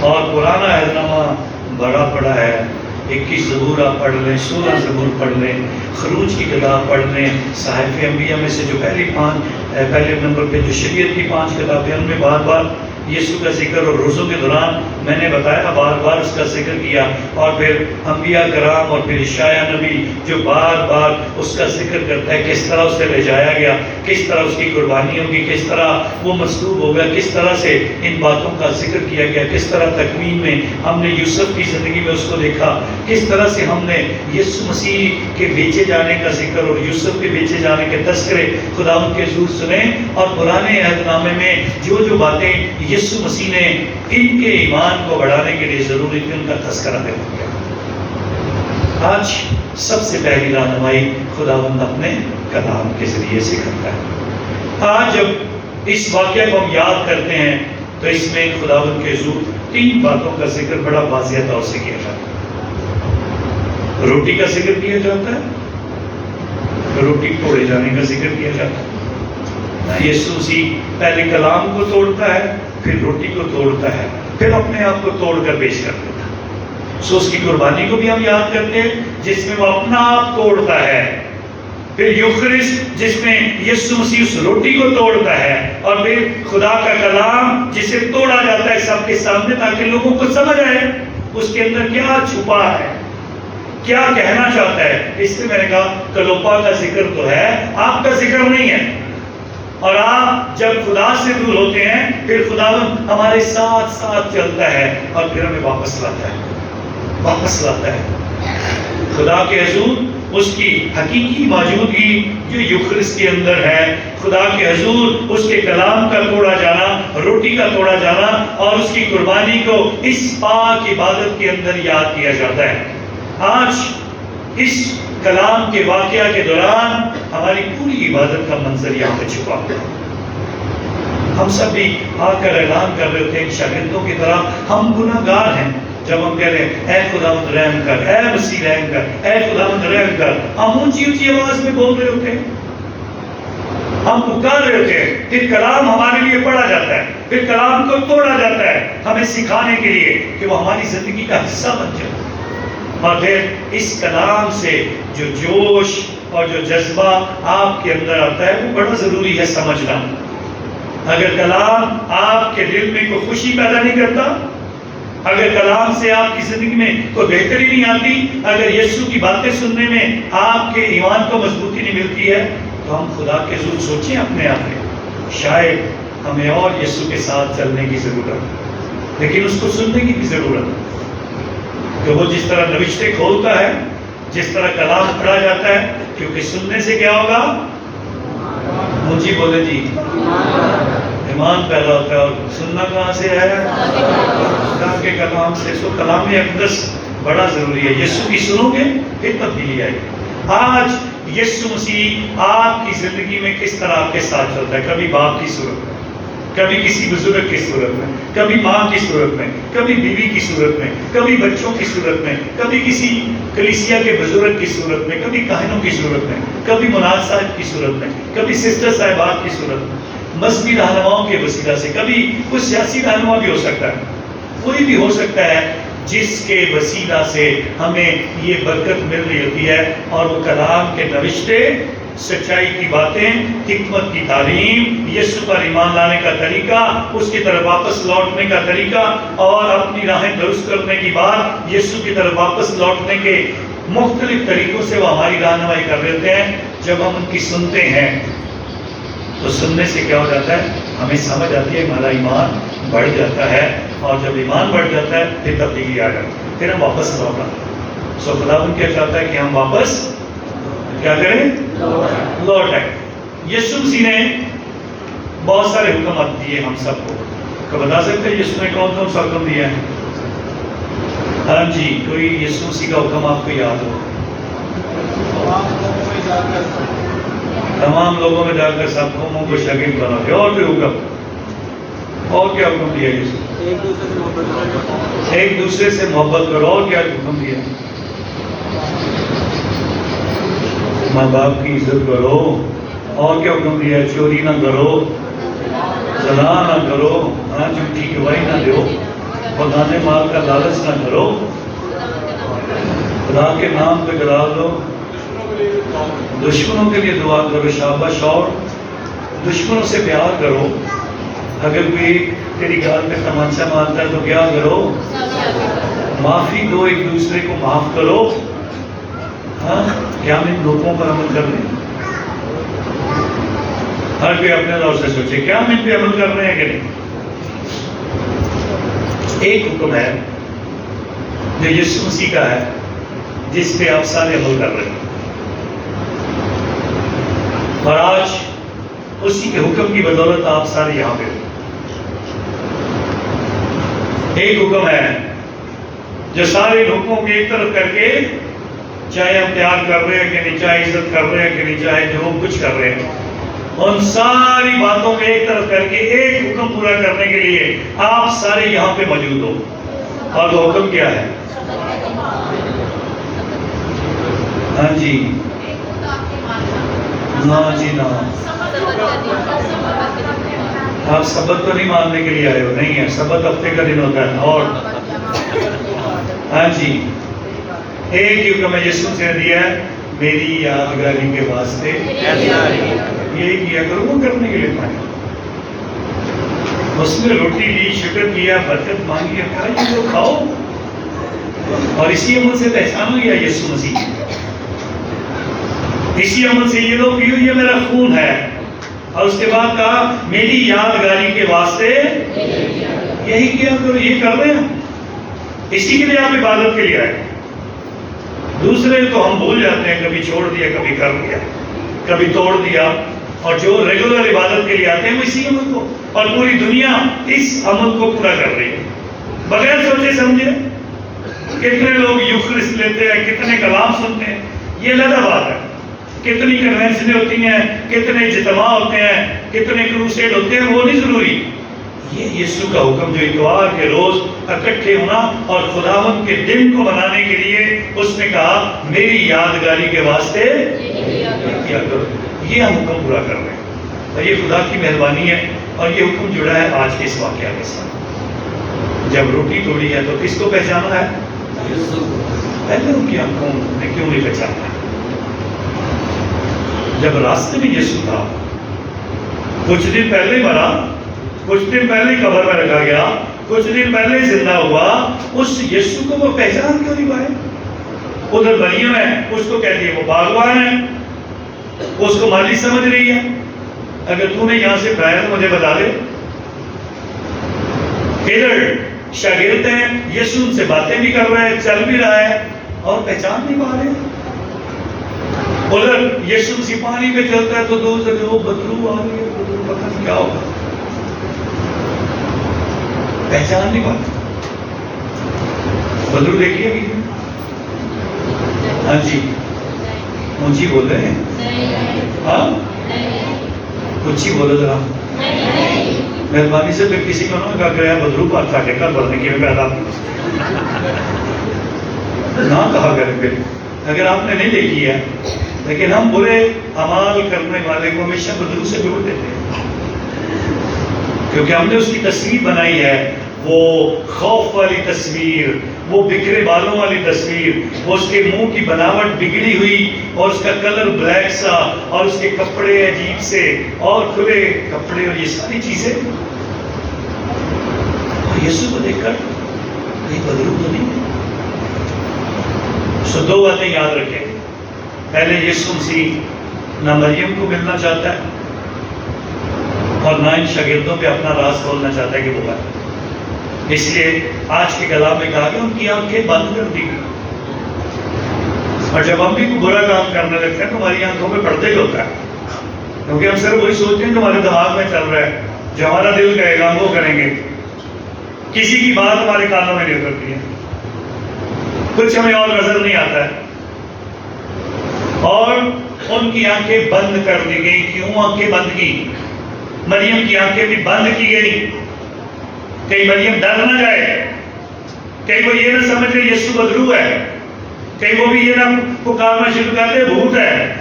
[SPEAKER 1] اور پرانا عہد نامہ بڑا پڑا ہے، 21 زبور آپ پڑھ لیں، 16 زبور پڑھ لیں، خروج کی کتاب پڑھ لیں، صحائف انبیاء میں سے جو پہلے نمبر پہ جو شریعت کی 5 کتابیں، ان میں بار بار یسوع کا ذکر، اور روزوں کے دوران میں نے بتایا بار بار اس کا ذکر کیا، اور پھر انبیاء کرام اور پھر عیسائی نبی جو بار بار اس کا ذکر کرتا ہے، کس طرح اسے لے جایا گیا، کس طرح اس کی قربانی ہوگی، کس طرح وہ مصلوب ہوگا، کس طرح سے ان باتوں کا ذکر کیا گیا، کس طرح تکوین میں ہم نے یوسف کی زندگی میں اس کو دیکھا، کس طرح سے ہم نے یسوع مسیح کے بیچے جانے کا ذکر اور یوسف کے بیچے جانے کے تذکرے خداوند کے حضور سنے، اور پرانے عہد نامے میں جو جو باتیں یسوع مسیح نے ان کے ایمان کو بڑھانے کے لیے ضروری تھی ان کا تذکرہ دے دیا۔ آج سب سے پہلی رہنمائی خداوند اپنے کلام کے ذریعے سے کرتا ہے۔ آج جب اس واقعہ کو ہم یاد کرتے ہیں تو اس میں خداوند کے حضور 3 باتوں کا ذکر بڑا واضح طور سے کیا جاتا ہے۔ روٹی کا ذکر کیا جاتا ہے، روٹی توڑے جانے کا ذکر کیا جاتا ہے۔ یسوع مسیح پہلے کلام کو توڑتا ہے، پھر روٹی کو توڑتا ہے، پھر اپنے آپ کو توڑ کر پیش کر دیتا ہے۔ سو اس کی قربانی کو بھی ہم یاد کرتے ہیں جس میں وہ اپنا آپ توڑتا ہے، پھر یوخرسٹ جس میں یسوع مسیح اس روٹی کو توڑتا ہے، اور پھر خدا کا کلام جسے توڑا جاتا ہے سب کے سامنے تاکہ لوگوں کو سمجھ آئے اس کے اندر کیا چھپا ہے، کیا کہنا چاہتا ہے. اس سے میں نے کہا کلوپا کا ذکر تو ہے، آپ کا ذکر نہیں ہے. اور آپ جب خدا سے دور ہوتے ہیں پھر خدا ہمارے ساتھ ساتھ چلتا ہے اور پھر ہمیں واپس لاتا ہے، واپس لاتا ہے خدا کے حضور. اس کی حقیقی موجودگی جو یوخرس کے اندر ہے، خدا کے حضور اس کے کلام کا توڑا جانا، روٹی کا توڑا جانا اور اس کی قربانی کو اس پاک عبادت کے اندر یاد کیا جاتا ہے. آج اس کلام کے واقعہ کے دوران ہماری پوری عبادت کا منظر یہاں پہ چھپا ہوا ہے. ہم سب بھی آ کر اعلان کر رہے تھے شاگردوں کی طرح ہم گناہ گار ہیں. جب ہم کہہ رہے ہیں اے خداوند رحم کر، اے مسیح رحم کر، اے خداوند رحم کر، ہم اونچی اونچی آواز میں بول رہے ہوتے ہیں، ہم پکار رہے ہوتے ہیں. پھر کلام ہمارے لیے پڑھا جاتا ہے، پھر کلام کو توڑا جاتا ہے ہمیں سکھانے کے لیے کہ وہ ہماری زندگی کا حصہ بن جائے. اور پھر اس کلام سے جو جوش اور جو جذبہ آپ کے اندر آتا ہے وہ بڑا ضروری ہے سمجھنا. اگر کلام آپ کے دل میں کوئی خوشی پیدا نہیں کرتا، اگر کلام سے آپ کی زندگی میں کوئی بہتری نہیں آتی، اگر یسوع کی باتیں سننے میں آپ کے ایمان کو مضبوطی نہیں ملتی ہے، تو ہم خدا کے حضور سوچیں اپنے آپ میں شاید ہمیں اور یسوع کے ساتھ چلنے کی ضرورت ہے، لیکن اس کو سننے کی بھی ضرورت ہے. کہ وہ جس طرح نوشتے کھولتا ہے، جس طرح کلام پڑھا جاتا ہے، کیونکہ سننے سے کیا ہوگا؟ مجھے بولے جی ایمان پیدا ہوتا ہے. اور سننا کہاں سے ہے؟ خدا کے کلام سے. سو کلام اقدس بڑا ضروری ہے. یسوع کی سنو گے پھر تبدیلی آئے گی. آج یسوع مسیح آپ کی زندگی میں کس طرح آپ کے ساتھ چلتا ہے؟ کبھی باپ کی صورت میں، کبھی کسی بزرگ کی صورت میں، کبھی ماں کی صورت میں، کبھی بیوی کی صورت میں، کبھی بچوں کی صورت میں، کبھی کسی کلیسیا کے بزرگ کی صورت میں، کبھی کاہنوں کی صورت میں، کبھی مناظ صاحب کی صورت میں، کبھی سسٹر صاحبات کی صورت میں، مذہبی رہنماؤں کے وسیلہ سے، کبھی کوئی سیاسی رہنما بھی ہو سکتا ہے، کوئی بھی ہو سکتا ہے جس کے وسیلہ سے ہمیں یہ برکت مل رہی ہوتی ہے. اور وہ کلام کے نوشتے، سچائی کی باتیں، حکمت کی تعلیم، یسوع پر ایمان لانے کا طریقہ، اس کی طرف واپس لوٹنے کا طریقہ اور اپنی راہیں درست کرنے کی بات، یسوع کی طرف واپس لوٹنے کے مختلف طریقوں سے وہ ہماری رہنمائی کر دیتے ہیں. جب ہم ان کی سنتے ہیں تو سننے سے کیا ہو جاتا ہے؟ ہمیں سمجھ آتی ہے، ہمارا ایمان بڑھ جاتا ہے. اور جب ایمان بڑھ جاتا ہے پھر تبدیلی آ جاتی ہے، پھر ہم واپس لوٹا. سو خداوند کیا چاہتا ہے کہ ہم واپس کیا کریں؟ لوٹ آئے. یسوع مسیح نے بہت سارے حکمات دیے ہم سب کو. بتا سکتے ہیں یسوع نے کون کون سا حکم دیا ہے؟ ہاں جی، کوئی یسوع مسیح کا حکم آپ کو یاد ہو؟ تمام لوگوں میں جا کر سب قوموں کو شاگرد بنا دے. اور کوئی حکم؟ اور کیا حکم دیا یسوع؟ ایک دوسرے سے محبت کرو. اور کیا حکم دیا؟ ماں باپ کی عزت کرو. اور کیا حکم دیا؟ چوری نہ کرو، زنا نہ کرو، جھوٹی گواہی نہ دو، بغانے مال کا لالچ نہ کرو، خدا کے نام پہ گلا دو، دشمنوں کے لیے دعا کرو، شاباش. اور دشمنوں سے پیار کرو. اگر کوئی تیری گال پہ تمانچہ مارتا ہے تو کیا کرو؟ معافی دو، ایک دوسرے کو معاف کرو. ہاں، کیا ہم ان لوگوں پر عمل کر رہے ہیں؟ ہر کوئی اپنے طور سے سوچے کیا ہم ان پہ عمل کر رہے ہیں کہ نہیں. ایک حکم ہے جو یسوع مسیح کا ہے جس پہ آپ سارے عمل کر رہے ہیں، اور آج اسی کے حکم کی بدولت آپ سارے یہاں پہ. ایک حکم ہے جو سارے لوگوں کو ایک طرف کر کے، چاہے ہم پیار کر رہے ہیں کہ نہیں، چاہے عزت کر رہے ہیں کہ نہیں، چاہے جو کچھ کر رہے ہیں، ان ساری باتوں کو ایک طرف کر کے ایک حکم پورا کرنے کے لیے آپ سارے یہاں پہ موجود ہو. اور وہ حکم کیا ہے؟ ہاں جی، نہ جی نہ. آپ سبت تو نہیں ماننے کے لیے آئے ہو؟ نہیں ہے، سبت ہفتے کا دن ہوتا ہے. اور ہاں جی، ایک ہی حکم ہے یسوع سے دیا ہے، میری یادگاری کے واسطے یہ کیا کرو. وہ کرنے کے لیے پائے اس نے روٹی لی، شکر کیا، برکت مانگی، کہا یہ تو کھاؤ. اور اسی عمل سے پہچانا گیا یسوع مسیح. اسی عمل سے یہ لوگ پیو، یہ میرا خون ہے. اور اس کے بعد کہا میری یادگاری کے واسطے یہی کیا کرو. یہ کر رہے ہیں، اسی کے لیے آپ عبادت کے لیے آئے. دوسرے تو ہم بھول جاتے ہیں، کبھی چھوڑ دیا، کبھی کر دیا، کبھی توڑ دیا. اور جو ریگولر عبادت کے لیے آتے ہیں وہ اسی عمل کو، اور پوری دنیا اس عمل کو پورا کر رہی ہے بغیر سوچے سمجھے. کتنے لوگ یوکرسٹ لیتے ہیں، کتنے کلام سنتے ہیں، یہ علیحدہ بات ہے. کتنی کنونشنیں ہوتی ہیں، کتنے اجتماع ہوتے ہیں، کتنے کروسیڈ ہوتے ہیں، وہ نہیں ضروری. یہ یسوع کا حکم جو اتوار کے روز اکٹھے ہونا اور خداوند کے دن کو منانے کے لیے اس نے کہا میری یادگاری کے واسطے کیا کرو. یہ ہم حکم پورا کر رہے ہیں اور یہ خدا کی مہربانی ہے. اور یہ حکم جڑا ہے آج کے اس واقعہ کے ساتھ. جب روٹی توڑی ہے تو کس کو پہچانا ہے؟ پہلے ان کی آنکھوں نے کیوں نہیں پہچانا؟ جب راستے میں یسوع تھا، کچھ دن پہلے مرا، کچھ دن پہلے قبر میں رکھا گیا، کچھ دن پہلے زندہ ہوا، اس یسوع کو وہ پہچان کیوں نہیں پائے؟ ادھر مریم ہے، اس کو کہتی ہے وہ باغبان ہے، اس کو مالی سمجھ رہی ہے. اگر تو نے یہاں سے کھایا تو مجھے بتا دے. ادھر شاگرد ہیں، یسوع ان سے باتیں بھی کر رہا ہے، چل بھی رہا ہے اور پہچان نہیں پا رہے. ادھر یسوع سی پانی پہ چلتا ہے تو دور سے وہ بدلو آ رہی ہے، بدلو پتہ نہیں کیا ہوگا، پہچان نہیں پاتے. بدلو دیکھیے ابھی. ہاں جی، اونچی بول رہے ہیں. ہاں اونچی بولو ذرا. مہربانی سے پھر کسی کو نہ کہا بدلو پاک تھا کر بڑھنے کی پیدا نہ کہا کرے. پھر اگر آپ نے نہیں دیکھی ہے، لیکن ہم برے اعمال کرنے والے کو ہمیشہ بدلو سے جوڑ دیتے ہیں، کیونکہ ہم نے اس کی تصویر بنائی ہے، وہ خوف والی تصویر، وہ بکھرے بالوں والی تصویر، وہ اس کے منہ کی بناوٹ بگڑی ہوئی اور اس کا کلر بلیک سا اور اس کے کپڑے عجیب سے اور کھلے کپڑے اور یہ ساری چیزیں. اور یسوع کو دیکھ کر کہیں بدلو تو نہیں. سو دو باتیں یاد رکھیں. پہلے یسوع مسیح نہ مریم کو ملنا چاہتا ہے اور نہ ان شاگردوں پہ اپنا راز کھولنا چاہتا ہے کہ وہ ہے. اس لیے آج کے کلام میں کہا کہ ان کی آنکھیں بند کر دی گئی. اور جب ہم بھی کوئی برا کام کرنے لگتے ہیں تو ہماری آنکھوں میں پردہ ہی ہوتا ہے، کیونکہ ہم صرف وہی سوچتے ہیں جو ہمارے دماغ میں چل رہا ہے، جو ہمارا دل کہے گا وہ کریں گے. کسی کی بات ہمارے کانوں میں نہیں اترتی ہے، کچھ ہمیں اور نظر نہیں آتا ہے. اور ان کی آنکھیں بند کر دی گئی. کیوں آنکھیں بند کی؟ مریم کی آنکھیں بھی بند کی گئی. کہیں مریم ڈر نہ جائے، کہیں وہ یہ نہ سمجھ لے یسوع بدلو ہے، کہیں وہ بھی یہ نہ پکارنا شروع کر دے بھوت ہے،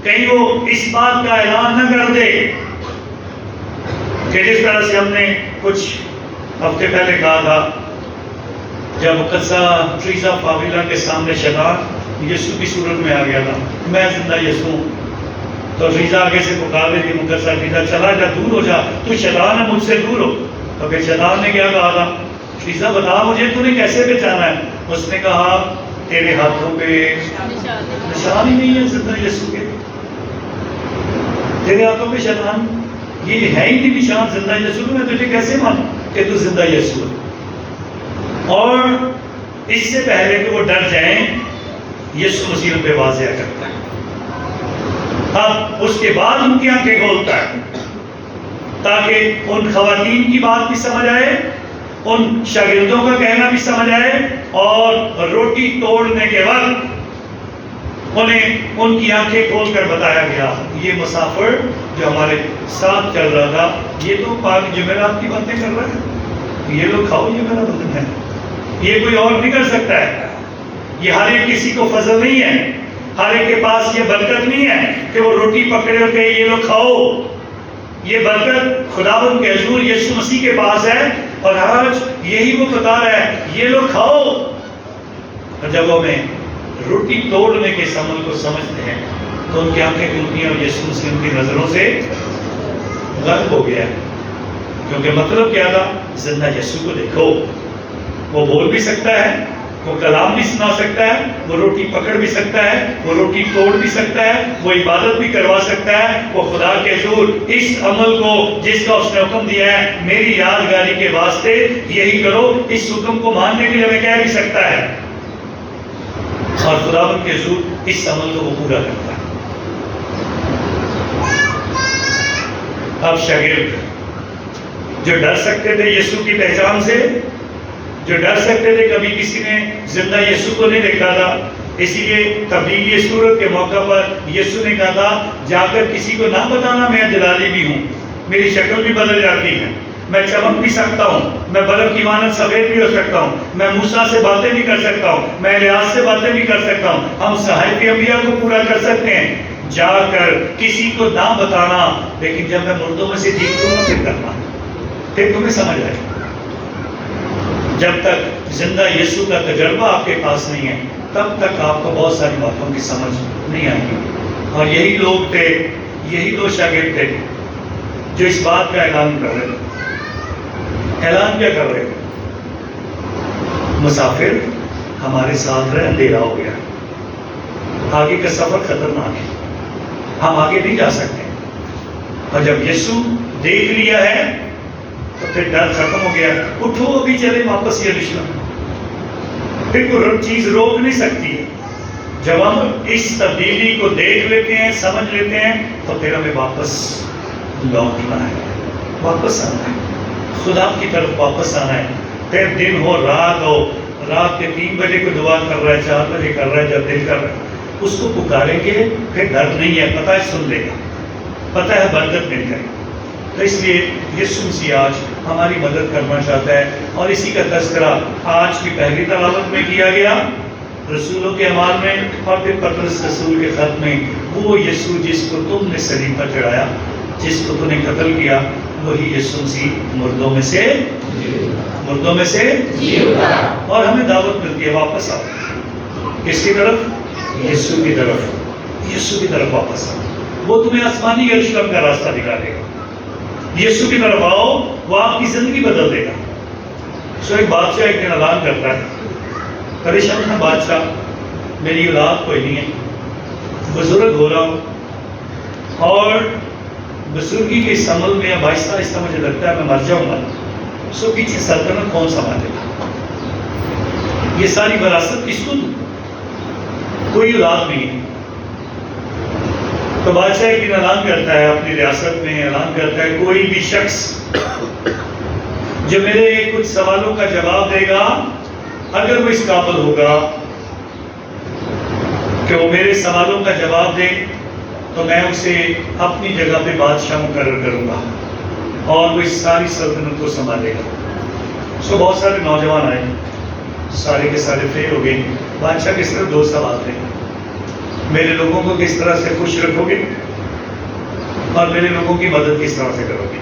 [SPEAKER 1] کہیں وہ اس بات کا اعلان نہ کر دے کہ جس طرح سے ہم نے کچھ ہفتے پہلے کہا تھا، جب قصہ ٹریزا فاویلا کے سامنے شیطان یسوع کی صورت میں آ گیا تھا، میں زندہ یسوع ہوں، تو ٹریزا آگے سے پکار رہی تھی، مقدسہ ٹریزا چلا جا، دور ہو جا، تو شیطان ہے، مجھ سے دور ہو. تو پھر شیطان نے کیا کہا تھا؟ ٹریزا بتا مجھے تو نے کیسے پہچانا ہے؟ اس نے کہا تیرے ہاتھوں پہ نشان ہی نہیں ہے زندہ یسوع کے. تیرے ہاتھوں پہ شیطان یہ ہے ہی نہیں نشان زندہ یسوع کے، میں تجھے کیسے مانوں کہ تو زندہ یسوع ہے؟ اور اس سے پہلے کہ وہ ڈر جائیں، یسوع مسیح پہ واضح کرتا ہے. اب اس کے بعد ان کی آنکھیں کھولتا ہے تاکہ ان خواتین کی بات بھی سمجھ آئے، ان شاگردوں کا کہنا بھی سمجھ آئے، اور روٹی توڑنے کے وقت انہیں ان کی آنکھیں کھول کر بتایا گیا یہ مسافر جو ہمارے ساتھ چل رہا تھا یہ تو پاک جمعرات کی باتیں کر رہا ہے، یہ لوگ کھاؤ یہ میرا بدن ہے. یہ کوئی اور نہیں کر سکتا ہے، یہ ہر ایک کسی کو فضل نہیں ہے، ہر ایک کے پاس یہ برکت نہیں ہے کہ وہ روٹی پکڑے اور کہے یہ لوگ کھاؤ. یہ برکت خداوند کے حضور یسوع مسیح کے پاس ہے، اور آج یہی وہ بتا رہا ہے یہ لوگ کھاؤ. اور جب وہ ہمیں روٹی توڑنے کے اس عمل کو سمجھتے ہیں تو ان کی آنکھیں کھلتی ہیں اور یسوع مسیح ان کی نظروں سے غائب ہو گیا ہے. کیونکہ مطلب کیا تھا؟ زندہ یسوع کو دیکھو. وہ بول بھی سکتا ہے وہ کلام بھی سنا سکتا ہے، وہ روٹی پکڑ بھی سکتا ہے، وہ روٹی توڑ بھی سکتا ہے، وہ عبادت بھی کروا سکتا ہے، وہ خدا کے حضور اس عمل کو جس کا اس نے حکم دیا ہے میری یادگاری کے واسطے یہی کرو، اس حکم کو ماننے کے لیے ہمیں کہہ بھی سکتا ہے، اور خداوند کے حضور اس عمل کو وہ پورا کرتا ہے۔ اب شاگرد جو ڈر سکتے تھے یسوع کی پہچان سے، جو ڈر سکتے تھے کبھی کسی نے زندہ یسوع کو نہیں دیکھا تھا، اسی لیے تبدیلی صورت کے موقع پر یسوع نے کہا تھا جا کر کسی کو نہ بتانا میں جلالی بھی ہوں، میری شکل بھی بدل جاتی ہے، میں چمک بھی سکتا ہوں، میں برف کی مانند سفید بھی ہو سکتا ہوں، میں موسیٰ سے باتیں بھی کر سکتا ہوں، میں الیاس سے باتیں بھی کر سکتا ہوں، ہم صحائف انبیاء کو پورا کر سکتے ہیں، جا کر کسی کو نہ بتانا، لیکن جب میں مردوں میں سے جیت دوں گا پھر کرنا، پھر تمہیں سمجھ آئے۔ جب تک زندہ یسوع کا تجربہ آپ کے پاس نہیں ہے تب تک آپ کو بہت ساری باتوں کی سمجھ نہیں آئے گی، اور یہی لوگ تھے، یہی دو شاگرد تھے جو اس بات کا اعلان کر رہے تھے۔ اعلان کیا کر رہے تھے؟ مسافر ہمارے ساتھ رہے، اندھیرا ہو گیا، آگے کا سفر خطرناک ہے، ہم آگے نہیں جا سکتے، اور جب یسوع دیکھ لیا ہے تو پھر ڈر ختم ہو گیا، اٹھو ابھی چلے واپس یروشلم، پھر کوئی چیز روک نہیں سکتی ہے۔ جب ہم اس تبدیلی کو دیکھ لیتے ہیں، سمجھ لیتے ہیں، تو پھر ہمیں واپس لوٹنا ہے، واپس آنا ہے، خدا کی طرف واپس آنا ہے۔ پھر دن ہو رات ہو، رات کے 3 بجے کو دعا کر رہا ہے، 4 بجے کر رہا ہے، جب دل کر رہا ہے اس کو پکاریں گے، پھر ڈر نہیں ہے، پتہ ہے سن لے گا، پتہ ہے برکت مل جائے گی۔ تو اس لیے یسوع مسیح آج ہماری مدد کرنا چاہتا ہے، اور اسی کا تذکرہ آج کی پہلی تلاوت میں کیا گیا، رسولوں کے اعمال میں، اور پھر پطرس رسول کے خط میں۔ وہ یسوع جس کو تم نے صلیب پر چڑھایا، جس کو تم نے قتل کیا، وہی یسوع مسیح مردوں میں سے اور ہمیں دعوت ملتی ہے واپس آؤ، کس کی طرف؟ یسوع کی طرف، یسوع کی طرف واپس آؤ، وہ تمہیں آسمانی یروشلم کا راستہ دکھا دے گا۔ یسوع کی طرف آؤ، وہ آپ کی زندگی بدل دے گا۔ سو ایک بادشاہ ایک دن اعلان کرتا ہے، پریشان تھا بادشاہ، میری اولاد کوئی نہیں ہے، بزرگ ہو رہا ہوں، اور بزرگی کے اس عمل میں اب آہستہ آہستہ مجھے لگتا ہے میں مر جاؤں گا، سو پیچھے سلطنت کون سنبھالے گا؟ یہ ساری وراثت کس کو دوں؟ کوئی اولاد نہیں ہے۔ تو بادشاہ ایک دن اعلان کرتا ہے، اپنی ریاست میں اعلان کرتا ہے، کوئی بھی شخص جو میرے کچھ سوالوں کا جواب دے گا، اگر وہ اس قابل ہوگا کہ وہ میرے سوالوں کا جواب دے، تو میں اسے اپنی جگہ پہ بادشاہ مقرر کروں گا، اور وہ اس ساری سلطنت کو سنبھالے گا۔ سو بہت سارے نوجوان آئے، سارے کے سارے فیل ہو گئے۔ بادشاہ کے صرف 2 سوال تھے، میرے لوگوں کو کس طرح سے خوش رکھو گے، اور میرے لوگوں کی مدد کس طرح سے کرو گے؟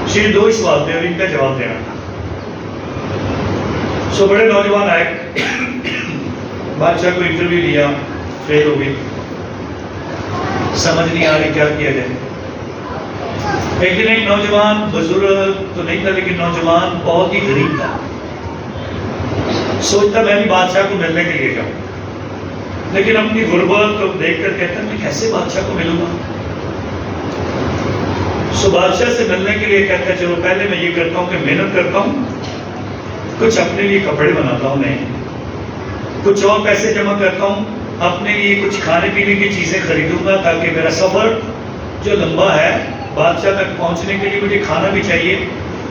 [SPEAKER 1] صرف 2 سوال تھے، اور ان کا جواب دینا تھا۔ سو بڑے نوجوان آئے، بادشاہ کو انٹرویو لیا، فیل ہو گئے، سمجھ نہیں آ رہی کیا کیا جائے۔ ایک دن ایک نوجوان، بزرگ تو نہیں تھا لیکن نوجوان بہت ہی غریب تھا، سوچتا میں بھی بادشاہ کو ملنے کے لیے جاؤں، لیکن اپنی غربت کو دیکھ کر کہتا میں کیسے بادشاہ کو ملوں گا؟ سو بادشاہ سے ملنے کے لیے کہتا ہے چلو پہلے میں یہ کرتا ہوں کہ محنت کرتا ہوں، کچھ اپنے لیے کپڑے بناتا ہوں، نہیں کچھ اور پیسے جمع کرتا ہوں، اپنے لیے کچھ کھانے پینے کی چیزیں خریدوں گا، تاکہ میرا سفر جو لمبا ہے بادشاہ تک پہنچنے کے لیے مجھے کھانا بھی چاہیے،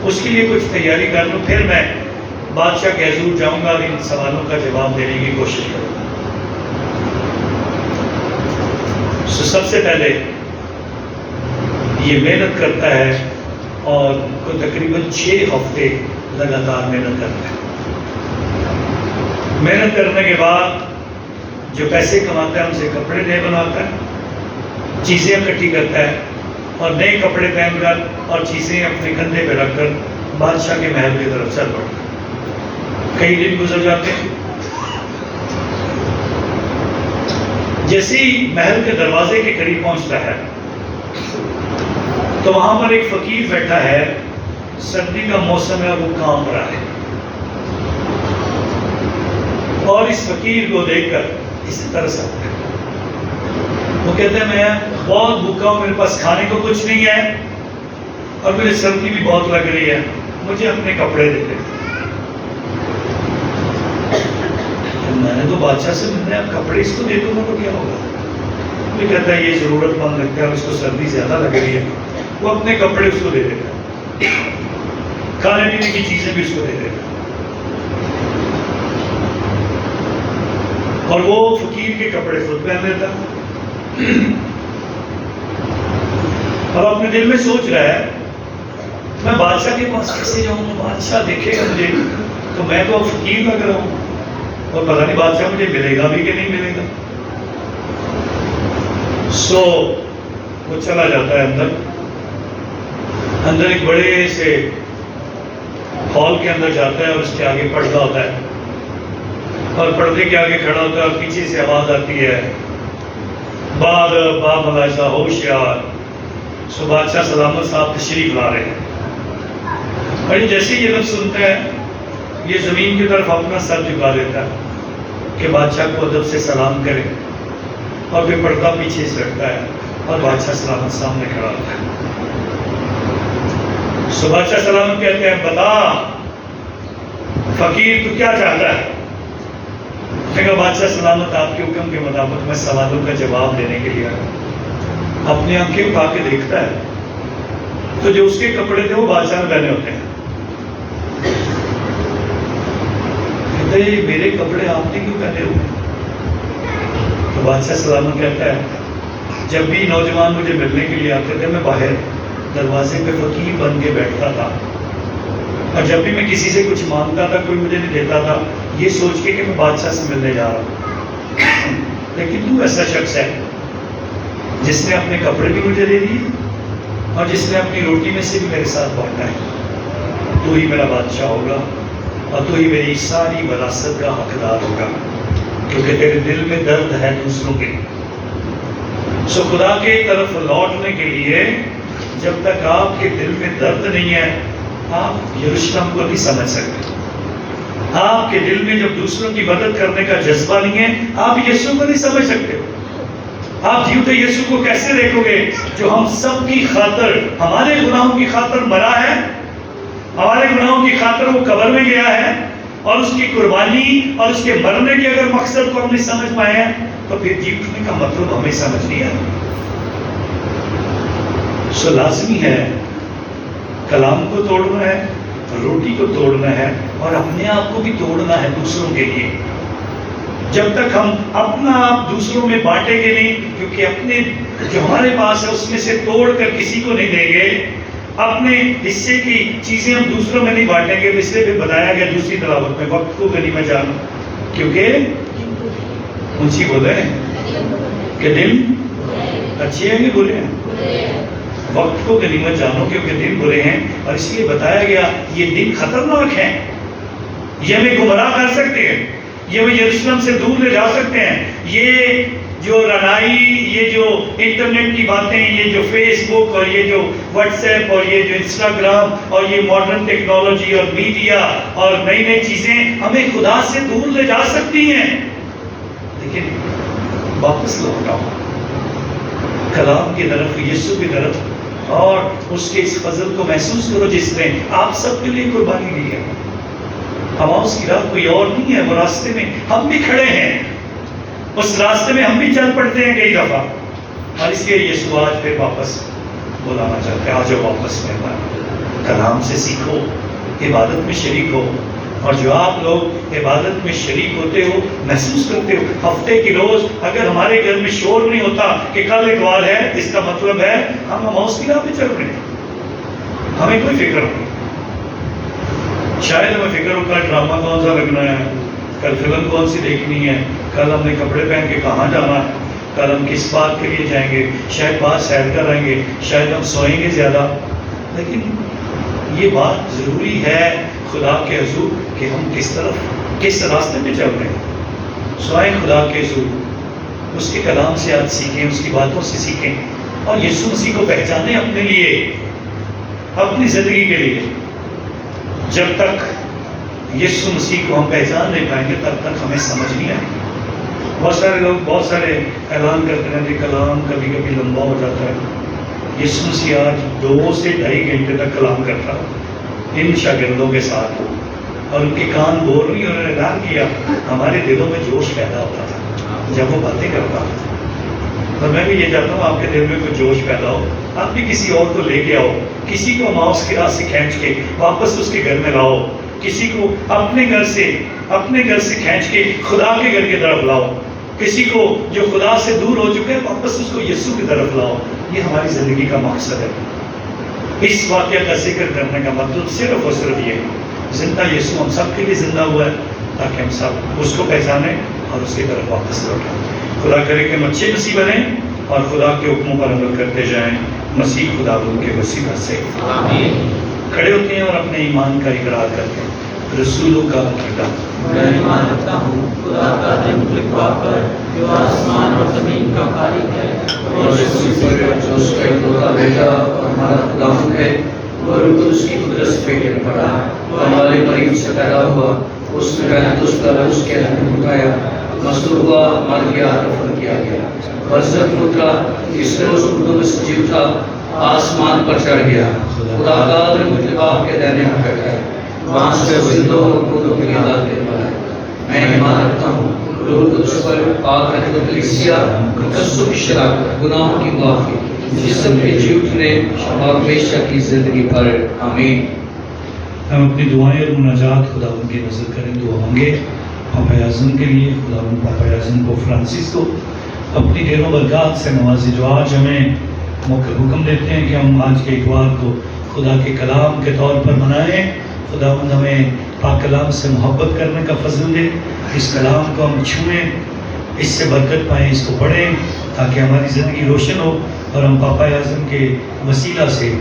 [SPEAKER 1] اس کے لیے کچھ تیاری کر لوں، پھر میں بادشاہ کے حضور جاؤں گا اور ان سوالوں کا جواب دینے کی کوشش کروں گا۔ سب سے پہلے یہ محنت کرتا ہے، اور تقریباً 6 ہفتے لگاتار محنت کرتا ہے۔ محنت کرنے کے بعد جو پیسے کماتا ہے ان سے کپڑے نئے بناتا ہے، چیزیں اکٹھی کرتا ہے، اور نئے کپڑے پہن کر اور چیزیں اپنے کندھے پہ رکھ کر بادشاہ کے محل کی طرف چل پڑتا ہے۔ کئی دن گزر جاتے ہیں، جیسے ہی محل کے دروازے کے قریب پہنچتا ہے تو وہاں پر ایک فقیر بیٹھا ہے، سردی کا موسم ہے اور وہ کانپ رہا ہے، اور اس فقیر کو دیکھ کر اسی طرح سے وہ کہتے ہیں میں بہت بھوکا ہوں، میرے پاس کھانے کو کچھ نہیں ہے اور مجھے سردی بھی بہت لگ رہی ہے، مجھے اپنے کپڑے دے دے۔ میں نے تو بادشاہ سے ملنا ہے، اب کپڑے اس کو دے دوں گا تو کیا ہوگا؟ وہ کہتا ہے یہ ضرورت مند لگتا ہے اور اس کو سردی زیادہ لگ رہی ہے، وہ اپنے کپڑے اس کو دے دیتا ہے، کھانے پینے کی چیزیں بھی اس کو دے دیتا ہے، اور وہ فقیر کے کپڑے خود پہن لیتا ہے اور اپنے دل میں سوچ رہا ہے میں بادشاہ کے پاس کیسے جاؤں، بادشاہ دیکھے گا مجھے تو میں تو فقیر لگ رہا ہوں اور پتہ نہیں بادشاہ مجھے ملے گا بھی کہ نہیں ملے گا۔ سو وہ چلا جاتا ہے اندر ایک بڑے سے ہال کے اندر جاتا ہے اور اس کے آگے پردہ ہوتا ہے اور پردے کے آگے کھڑا ہوتا ہے اور پیچھے سے آواز آتی ہے باب ملائشہ ہوشیار۔ سو بادشاہ سلامت صاحب تشریف لا رہے ہیں اور جیسے یہ لفظ سنتا ہے یہ زمین کی طرف اپنا سر جھکا دیتا ہے کہ بادشاہ کو ادب سے سلام کرے اور پھر پردہ پیچھے سے رکھتا ہے اور بادشاہ سلامت سامنے کھڑا ہوتا ہے۔ سو بادشاہ سلامت کہتے ہیں بتا فقیر تو کیا چاہتا ہے؟ کہا بادشاہ سلامت آپ کے حکم کے مطابق میں سوالوں کا جواب دینے کے لیے آیا۔ اپنی آنکھیں اٹھا کے دیکھتا ہے تو جو اس کے کپڑے تھے وہ بادشاہ نے پہنے ہوتے ہیں۔ کہتے ہیں میرے کپڑے آپ نے کیوں پہنے ہوئے؟ تو بادشاہ سلامت کہتا ہے جب بھی نوجوان مجھے ملنے کے لیے آتے تھے میں باہر دروازے پہ فقیر بن کے بیٹھتا تھا اور جب بھی میں کسی سے کچھ مانگتا تھا کوئی مجھے نہیں دیتا تھا یہ سوچ کے کہ میں بادشاہ سے ملنے جا رہا ہوں، لیکن تو ایسا شخص ہے جس نے اپنے کپڑے بھی مجھے دے دیے اور جس نے اپنی روٹی میں سے بھی میرے ساتھ بانٹا ہے، تو ہی میرا بادشاہ ہوگا اور تو ہی میری ساری وراثت کا حقدار ہوگا کیونکہ تیرے دل میں درد ہے دوسروں کے۔ سو خدا کے طرف لوٹنے کے لیے جب تک آپ کے دل میں درد نہیں ہے آپ یروشلم کو نہیں سمجھ سکتے۔ آپ کے دل میں جب دوسروں کی مدد کرنے کا جذبہ نہیں ہے آپ یسوع کو نہیں سمجھ سکتے۔ آپ جیوتے یسوع کو کیسے دیکھو گے جو ہم سب کی خاطر ہمارے گناہوں کی خاطر مرا ہے، ہمارے گناہوں کی خاطر وہ قبر میں گیا ہے اور اس کی قربانی اور اس کے مرنے کے اگر مقصد کو ہم نہیں سمجھ پائے ہیں تو پھر جی اٹھنے کا مطلب ہمیں سمجھ نہیں آیا۔ سو لازمی ہے کلام کو توڑنا ہے، روٹی کو توڑنا ہے اور اپنے آپ کو بھی توڑنا ہے دوسروں کے لیے۔ جب تک ہم اپنا آپ دوسروں میں بانٹیں گے نہیں، کیونکہ اپنے جو ہمارے پاس ہے اس میں سے توڑ کر کسی کو نہیں دیں گے، اپنے حصے کی چیزیں ہم دوسروں میں نہیں بانٹیں گے، اس لیے بھی بتایا گیا دوسری تلاوت میں وقت کو غنیمت جانو، کیونکہ اونچی بولے کہ دن اچھے ہیں کہ برے ہیں؟ وقت کو غنیمت جانو کیونکہ دن برے ہیں، اور اس لیے بتایا گیا یہ دن خطرناک ہیں، یہ ہمیں گمراہ کر سکتے ہیں، یہ ہمیں یروشلم سے دور لے جا سکتے ہیں۔ یہ جو رنائی، یہ جو انٹرنیٹ کی باتیں، یہ جو فیس بک اور یہ جو واٹس ایپ اور یہ جو انسٹاگرام اور یہ ماڈرن ٹیکنالوجی اور میڈیا اور نئی نئی چیزیں ہمیں خدا سے دور لے جا سکتی ہیں، لیکن واپس لوٹاؤ کلام کی طرف، یسوع کی طرف، اور اس کے اس فضل کو محسوس کرو جس نے آپ سب کے لیے قربانی دی ہے۔ ہماؤس کی راہ کوئی اور نہیں ہے، وہ راستے میں ہم بھی کھڑے ہیں، اس راستے میں ہم بھی چل پڑتے ہیں کئی دفعہ، اور اس لیے یسوع آج پھر واپس بلانا چاہتے ہیں، آجو واپس مہمان، کلام سے سیکھو، عبادت میں شریک ہو، اور جو آپ لوگ عبادت میں شریک ہوتے ہو محسوس کرتے ہو ہفتے کی روز اگر ہمارے گھر میں شور نہیں ہوتا کہ کل اتوار ہے، اس کا مطلب ہے ہم ہماؤس کی راہ پہ چل رہے ہیں، ہمیں کوئی فکر نہیں، شاید ہمیں فکر ہو کل ڈرامہ کون سا لگنا ہے، کل فلم کون سی دیکھنی ہے، کل ہم نے کپڑے پہن کے کہاں جانا ہے، کل ہم کس بات کے لیے جائیں گے، شاید باہر سیر کر آئیں گے، شاید ہم سوئیں گے زیادہ، لیکن یہ بات ضروری ہے خدا کے حضور کہ ہم کس طرف کس راستے پہ چل رہے ہیں۔ سوائے خدا کے حضور اس کے کلام سے آج سیکھیں، اس کی باتوں سے سیکھیں اور یسوع مسیح کو پہچانیں اپنے لیے، اپنی زندگی کے لیے۔ جب تک یسوع مسیح کو ہم پہچان نہیں پائیں گے تب تک ہمیں سمجھ نہیں آئے گی. بہت سارے لوگ بہت سارے اعلان کرتے ہیں کہ کلام کبھی کبھی لمبا ہو جاتا ہے. یسوع مسیح آج 2 سے 2.5 گھنٹے تک کلام کرتا ان شاگردوں کے ساتھ اور ان کے کان بول رہی اور اعلان کیا. ہمارے دلوں میں جوش پیدا ہوتا تھا جب وہ باتیں کرتا. اور میں بھی یہ چاہتا ہوں آپ کے دل میں کوئی جوش پیدا ہو. آپ بھی کسی اور کو لے کے آؤ, کسی کو ماؤس کی راہ سے کھینچ کے واپس اس کے گھر میں لاؤ, کسی کو اپنے گھر سے کھینچ کے خدا کے گھر کی طرف لاؤ, کسی کو جو خدا سے دور ہو چکے واپس اس کو یسوع کی طرف لاؤ. یہ ہماری زندگی کا مقصد ہے. اس واقعہ کا ذکر کرنے کا مطلب صرف اور صرف یہ زندہ یسوع ہم سب کے لیے زندہ ہوا ہے تاکہ ہم سب اس کو پہچانیں اور اس کی طرف واپس لوٹیں. خدا کرے کہ ہم اچھے مسیح بنیں اور خدا کے حکموں پر عمل کرتے جائیں. مسیح خدا ان کے وسیلہ سے کھڑے ہوتے ہیں اور اپنے ایمان کا اقرار کرتے ہیں. رسولوں کا عقیدہ.
[SPEAKER 5] میں ایمان رکھتا ہوں خدا کا دن لکھوا کر جو آسمان اور زمین کا خالق ہے اور یسوع پر جو اس کا اکلوتا بیٹا اور ہمارا خداوند ہے وہ روح القدس کی قدرت سے پیدا پڑا ہمارے مریم سے پیدا ہوا. اس نے پہلے اس کا اس کے اندر اٹھایا مصلوب ہوا مر گیا دفن کیا گیا برزخ اترا تیسرے روز مردوں میں سے جی اٹھا آسمان پر چڑھ گیا خدا کا دن باپ کے دہنے میں بیٹھا ہے وہاں سے زندوں اور مردوں کے لیے عدالت دینے والا ہے. میں ایمان رکھتا ہوں روح القدس پر پاک رہنے و کلیسیا مقدسوں کی شراکت گناہوں کی معافی جسم کے جی اٹھنے اور ہمیشہ کی زندگی پر آمین.
[SPEAKER 1] ہم اپنی دعائیں اور مناجات خدا ان کی نظر کریں. دعا مانگے پاپا اعظم کے لیے. خدا پاپا اعظم کو فرانسس کو اپنی ڈھیروں برکات سے نوازے جو آج ہمیں حکم دیتے ہیں کہ ہم آج کے اتوار کو خدا کے کلام کے طور پر منائیں. خدا ہمیں پاک کلام سے محبت کرنے کا فضل دے. اس کلام کو ہم چھوئیں, اس سے برکت پائیں, اس کو پڑھیں تاکہ ہماری زندگی روشن ہو اور ہم پاپا اعظم کے وسیلہ سے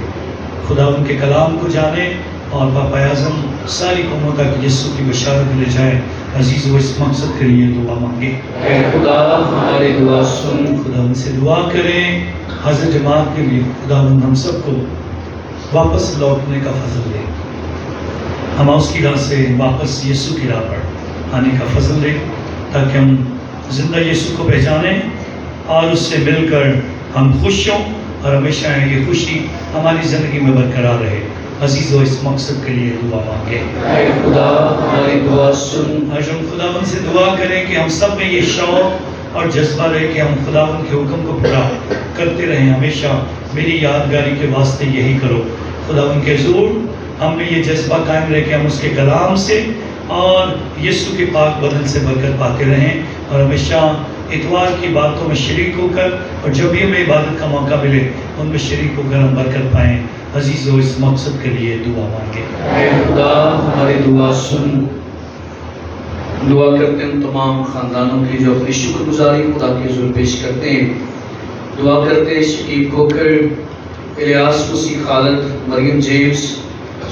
[SPEAKER 1] خدا ان کے کلام کو جانیں اور پاپا اعظم ساری قوموں تک یسوع کی بشارت لے جائیں. عزیز و اس مقصد کے لیے دعا مانگے.
[SPEAKER 5] اے خدا ہماری دعا سن.
[SPEAKER 1] خدا ان سے دعا کریں حاضر جماعت کے لیے. خدا ہم سب کو واپس لوٹنے کا فضل دے. ہم اس کی راہ سے واپس یسوع کی راہ پر آنے کا فضل دے تاکہ ہم زندہ یسوع کو پہچانیں اور اس سے مل کر ہم خوش ہوں اور ہمیشہ یہ خوشی ہماری زندگی میں برقرار رہے. عزیز و اس مقصد کے لیے دعا مانگے.
[SPEAKER 5] اے خدا ہماری دعا سن.
[SPEAKER 1] آج ہم خدا ان سے دعا کریں کہ ہم سب میں یہ شوق اور جذبہ رہے کہ ہم خدا ان کے حکم کو پورا کرتے رہیں. ہمیشہ میری یادگاری کے واسطے یہی کرو. خدا ان کے حضور ہم میں یہ جذبہ قائم رہے کہ ہم اس کے کلام سے اور یسوع کے پاک بدن سے برکت پاتے رہیں اور ہمیشہ اتوار کی باتوں میں شریک ہو کر اور جب بھی ہمیں عبادت کا موقع ملے ان میں شریک ہو کر ہم برکت پائیں. عزیز و اس مقصد کے لیے دعا مانگے.
[SPEAKER 5] اے خدا ہماری دعا سن. دعا کرتے ہیں تمام خاندانوں کی جو اپنی شکر گزاری خدا کے حضور پیش کرتے ہیں. دعا کرتے ہیں شکیب کوکر, الیاس مسیح خالد, مریم جیمز,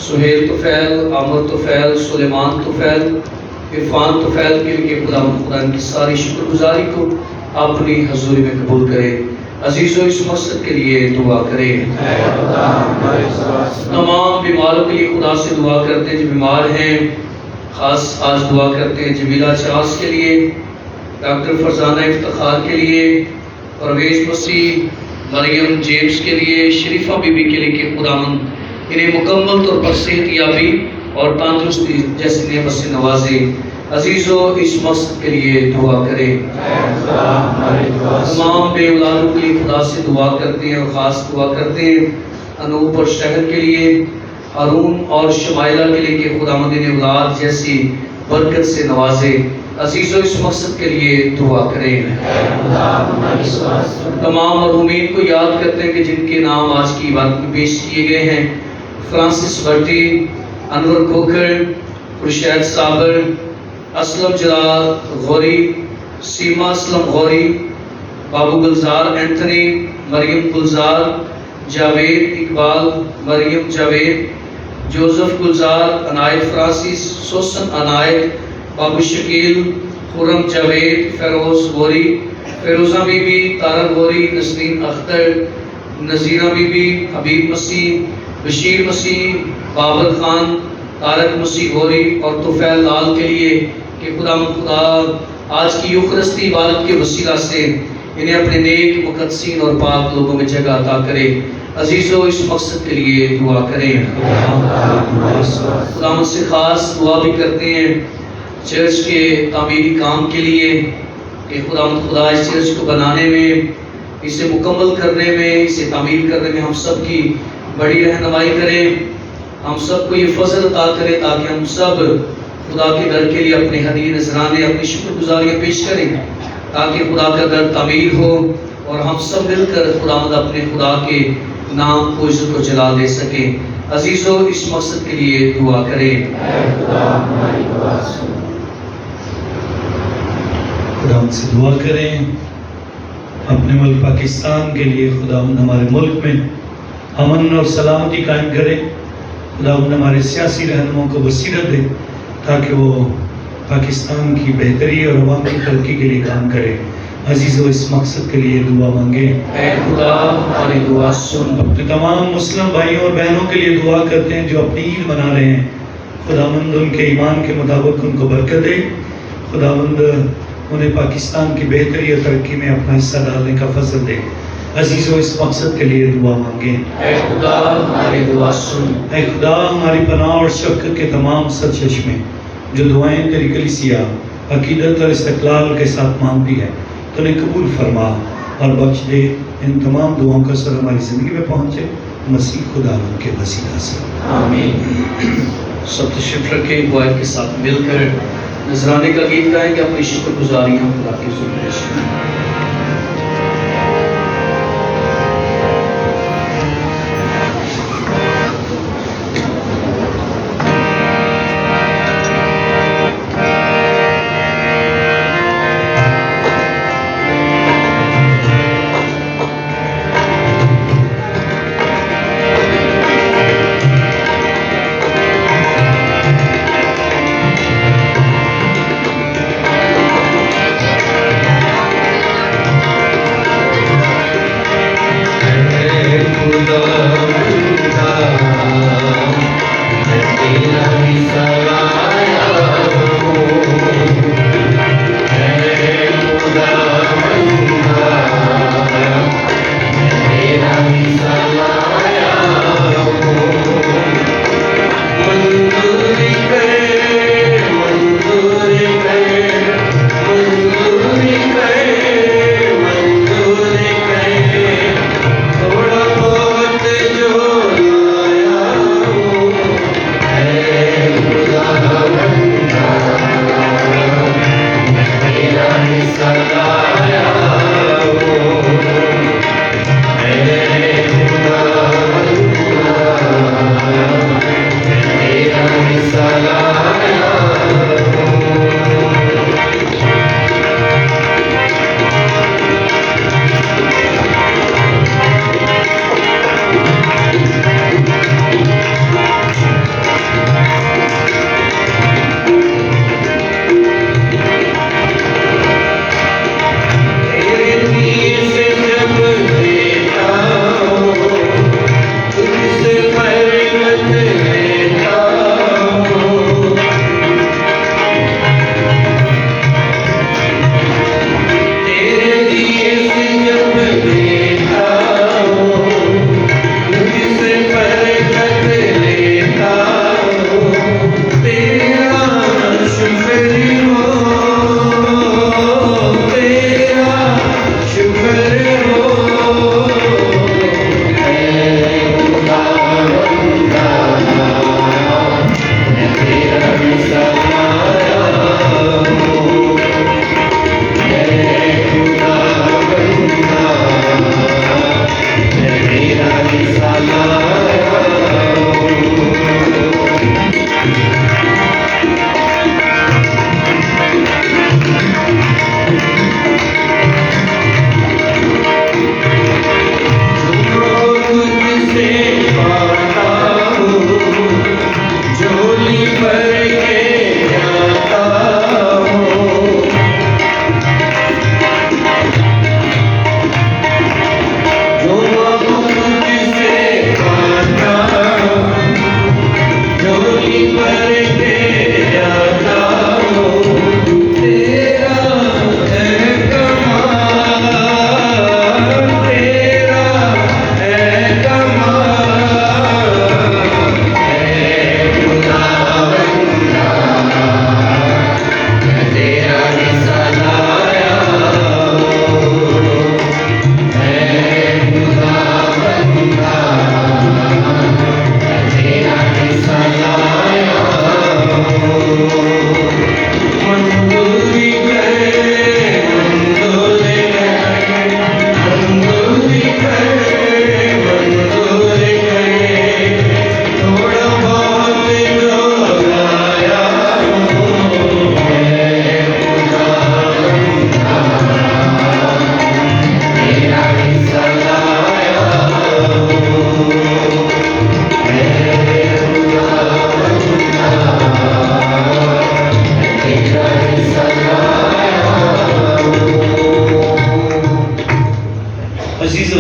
[SPEAKER 5] سہیل طفیل, عامر طفیل, سلیمان طفیل, عرفان طفیل کے لیے خدا ان کی ساری شکر گزاری کو اپنی حضوری میں قبول کرے. عزیز و اس مقصد کے لیے دعا کرے. تمام بیماروں کے لیے خدا سے دعا کرتے ہیں جو بیمار ہیں. خاص آج دعا کرتے ہیں جمیلہ چاس کے لیے, ڈاکٹر فرزانہ افتخار کے لیے, پرویز مسیح, مریم جیمز کے لیے, شریفہ بی بی کے لیے کہ خداوند انہیں مکمل طور پر صحت یابی اور تندرستی جیسی نعمت سے نوازے. عزیزو اس مقصد کے لیے دعا کریں. تمام بے اولادوں کے لیے خدا سے دعا کرتے ہیں اور خاص دعا کرتے ہیں انوپ اور شہر کے لیے, ہارون اور شمائلہ کے لیے کہ خداوند انہیں اولاد جیسی برکت سے نوازے. عزیزو اس مقصد کے لیے دعا کریں. تمام مرحومین کو یاد کرتے ہیں کہ جن کے نام آج کی عبادت میں پیش کیے گئے ہیں. Francis Bhatti, Anwar Khokhar, Khurshid Sabir, Aslam Jalal Ghauri, Seema Aslam Ghauri, Babu Gulzar Anthony, Maryam Gulzar, Javed Iqbal, Maryam Javed, Joseph Gulzar, Inayat Francis, Susan Inayat, Babu Shakeel, Khurram Javed, Feroz Ghauri, Feroza Bibi, Tara Ghauri, Nasreen Akhtar, Nazira Bibi, Habib Masih, Bashir مسیح, بابر خان, طارق مسیح غوری اور توفیل لال کے لیے کہ خدا آج کی یوخرستی عبادت کے وسیلہ سے انہیں اپنے نیک مقدسین اور پاک لوگوں میں جگہ عطا کرے۔ عزیزو اس مقصد کے لیے دعا کریں۔ خدا سے خاص دعا بھی کرتے ہیں چرچ کے تعمیری کام کے لیے کہ خدا اس چرچ کو بنانے میں، اسے مکمل کرنے میں، اسے تعمیر کرنے میں ہم سب کی بڑی رہنمائی کرے، ہم سب کو یہ فضل عطا کرے تاکہ ہم سب خدا کے گھر کے لیے اپنے ہدیے نذرانے، اپنی شکر گزاریاں پیش کریں تاکہ خدا کا گھر تعمیر ہو اور ہم سب مل کر اپنے خدا کے نام کو عزت کو جلا دے سکیں۔ عزیزو اس مقصد کے لیے دعا کریں۔
[SPEAKER 1] خدا ان سے دعا کریں اپنے ملک پاکستان کے لیے، خدا ہمارے ملک میں امن اور سلامتی قائم کرے، خدا ہمارے سیاسی رہنماؤں کو بصیرت دے تاکہ وہ پاکستان کی بہتری اور عوام کی ترقی کے لیے کام کرے۔ عزیزو اس مقصد کے لیے دعا مانگیں۔
[SPEAKER 5] اے خدا ہماری دعا سن۔
[SPEAKER 1] اپنے تمام مسلم بھائیوں اور بہنوں کے لیے دعا کرتے ہیں جو اپنی عید منا رہے ہیں، خداوند ان کے ایمان کے مطابق ان کو برکت دے، خداوند انہیں پاکستان کی بہتری اور ترقی میں اپنا حصہ ڈالنے کا فضل دے۔ عزیزو اس مقصد کے لیے دعا مانگیں۔
[SPEAKER 5] اے خدا ہماری دعا سن۔
[SPEAKER 1] اے خدا ہماری پناہ اور شفقت کے تمام سرچشمے جو دعائیں تیری کلیسیا عقیدت اور استقلال کے ساتھ مانگتی ہے تو انہیں قبول فرما اور بخش دے۔ ان تمام دعاؤں کا سر ہماری زندگی میں پہنچے مسیح خدا کے وسیلہ سے،
[SPEAKER 5] آمین۔ سب تشریف رکھیں، دعائیں کے ساتھ مل کر نذرانے کا گیت گائیں کہ اپنی شکر گزاریاں خدا کے حضور میں پیش کریں۔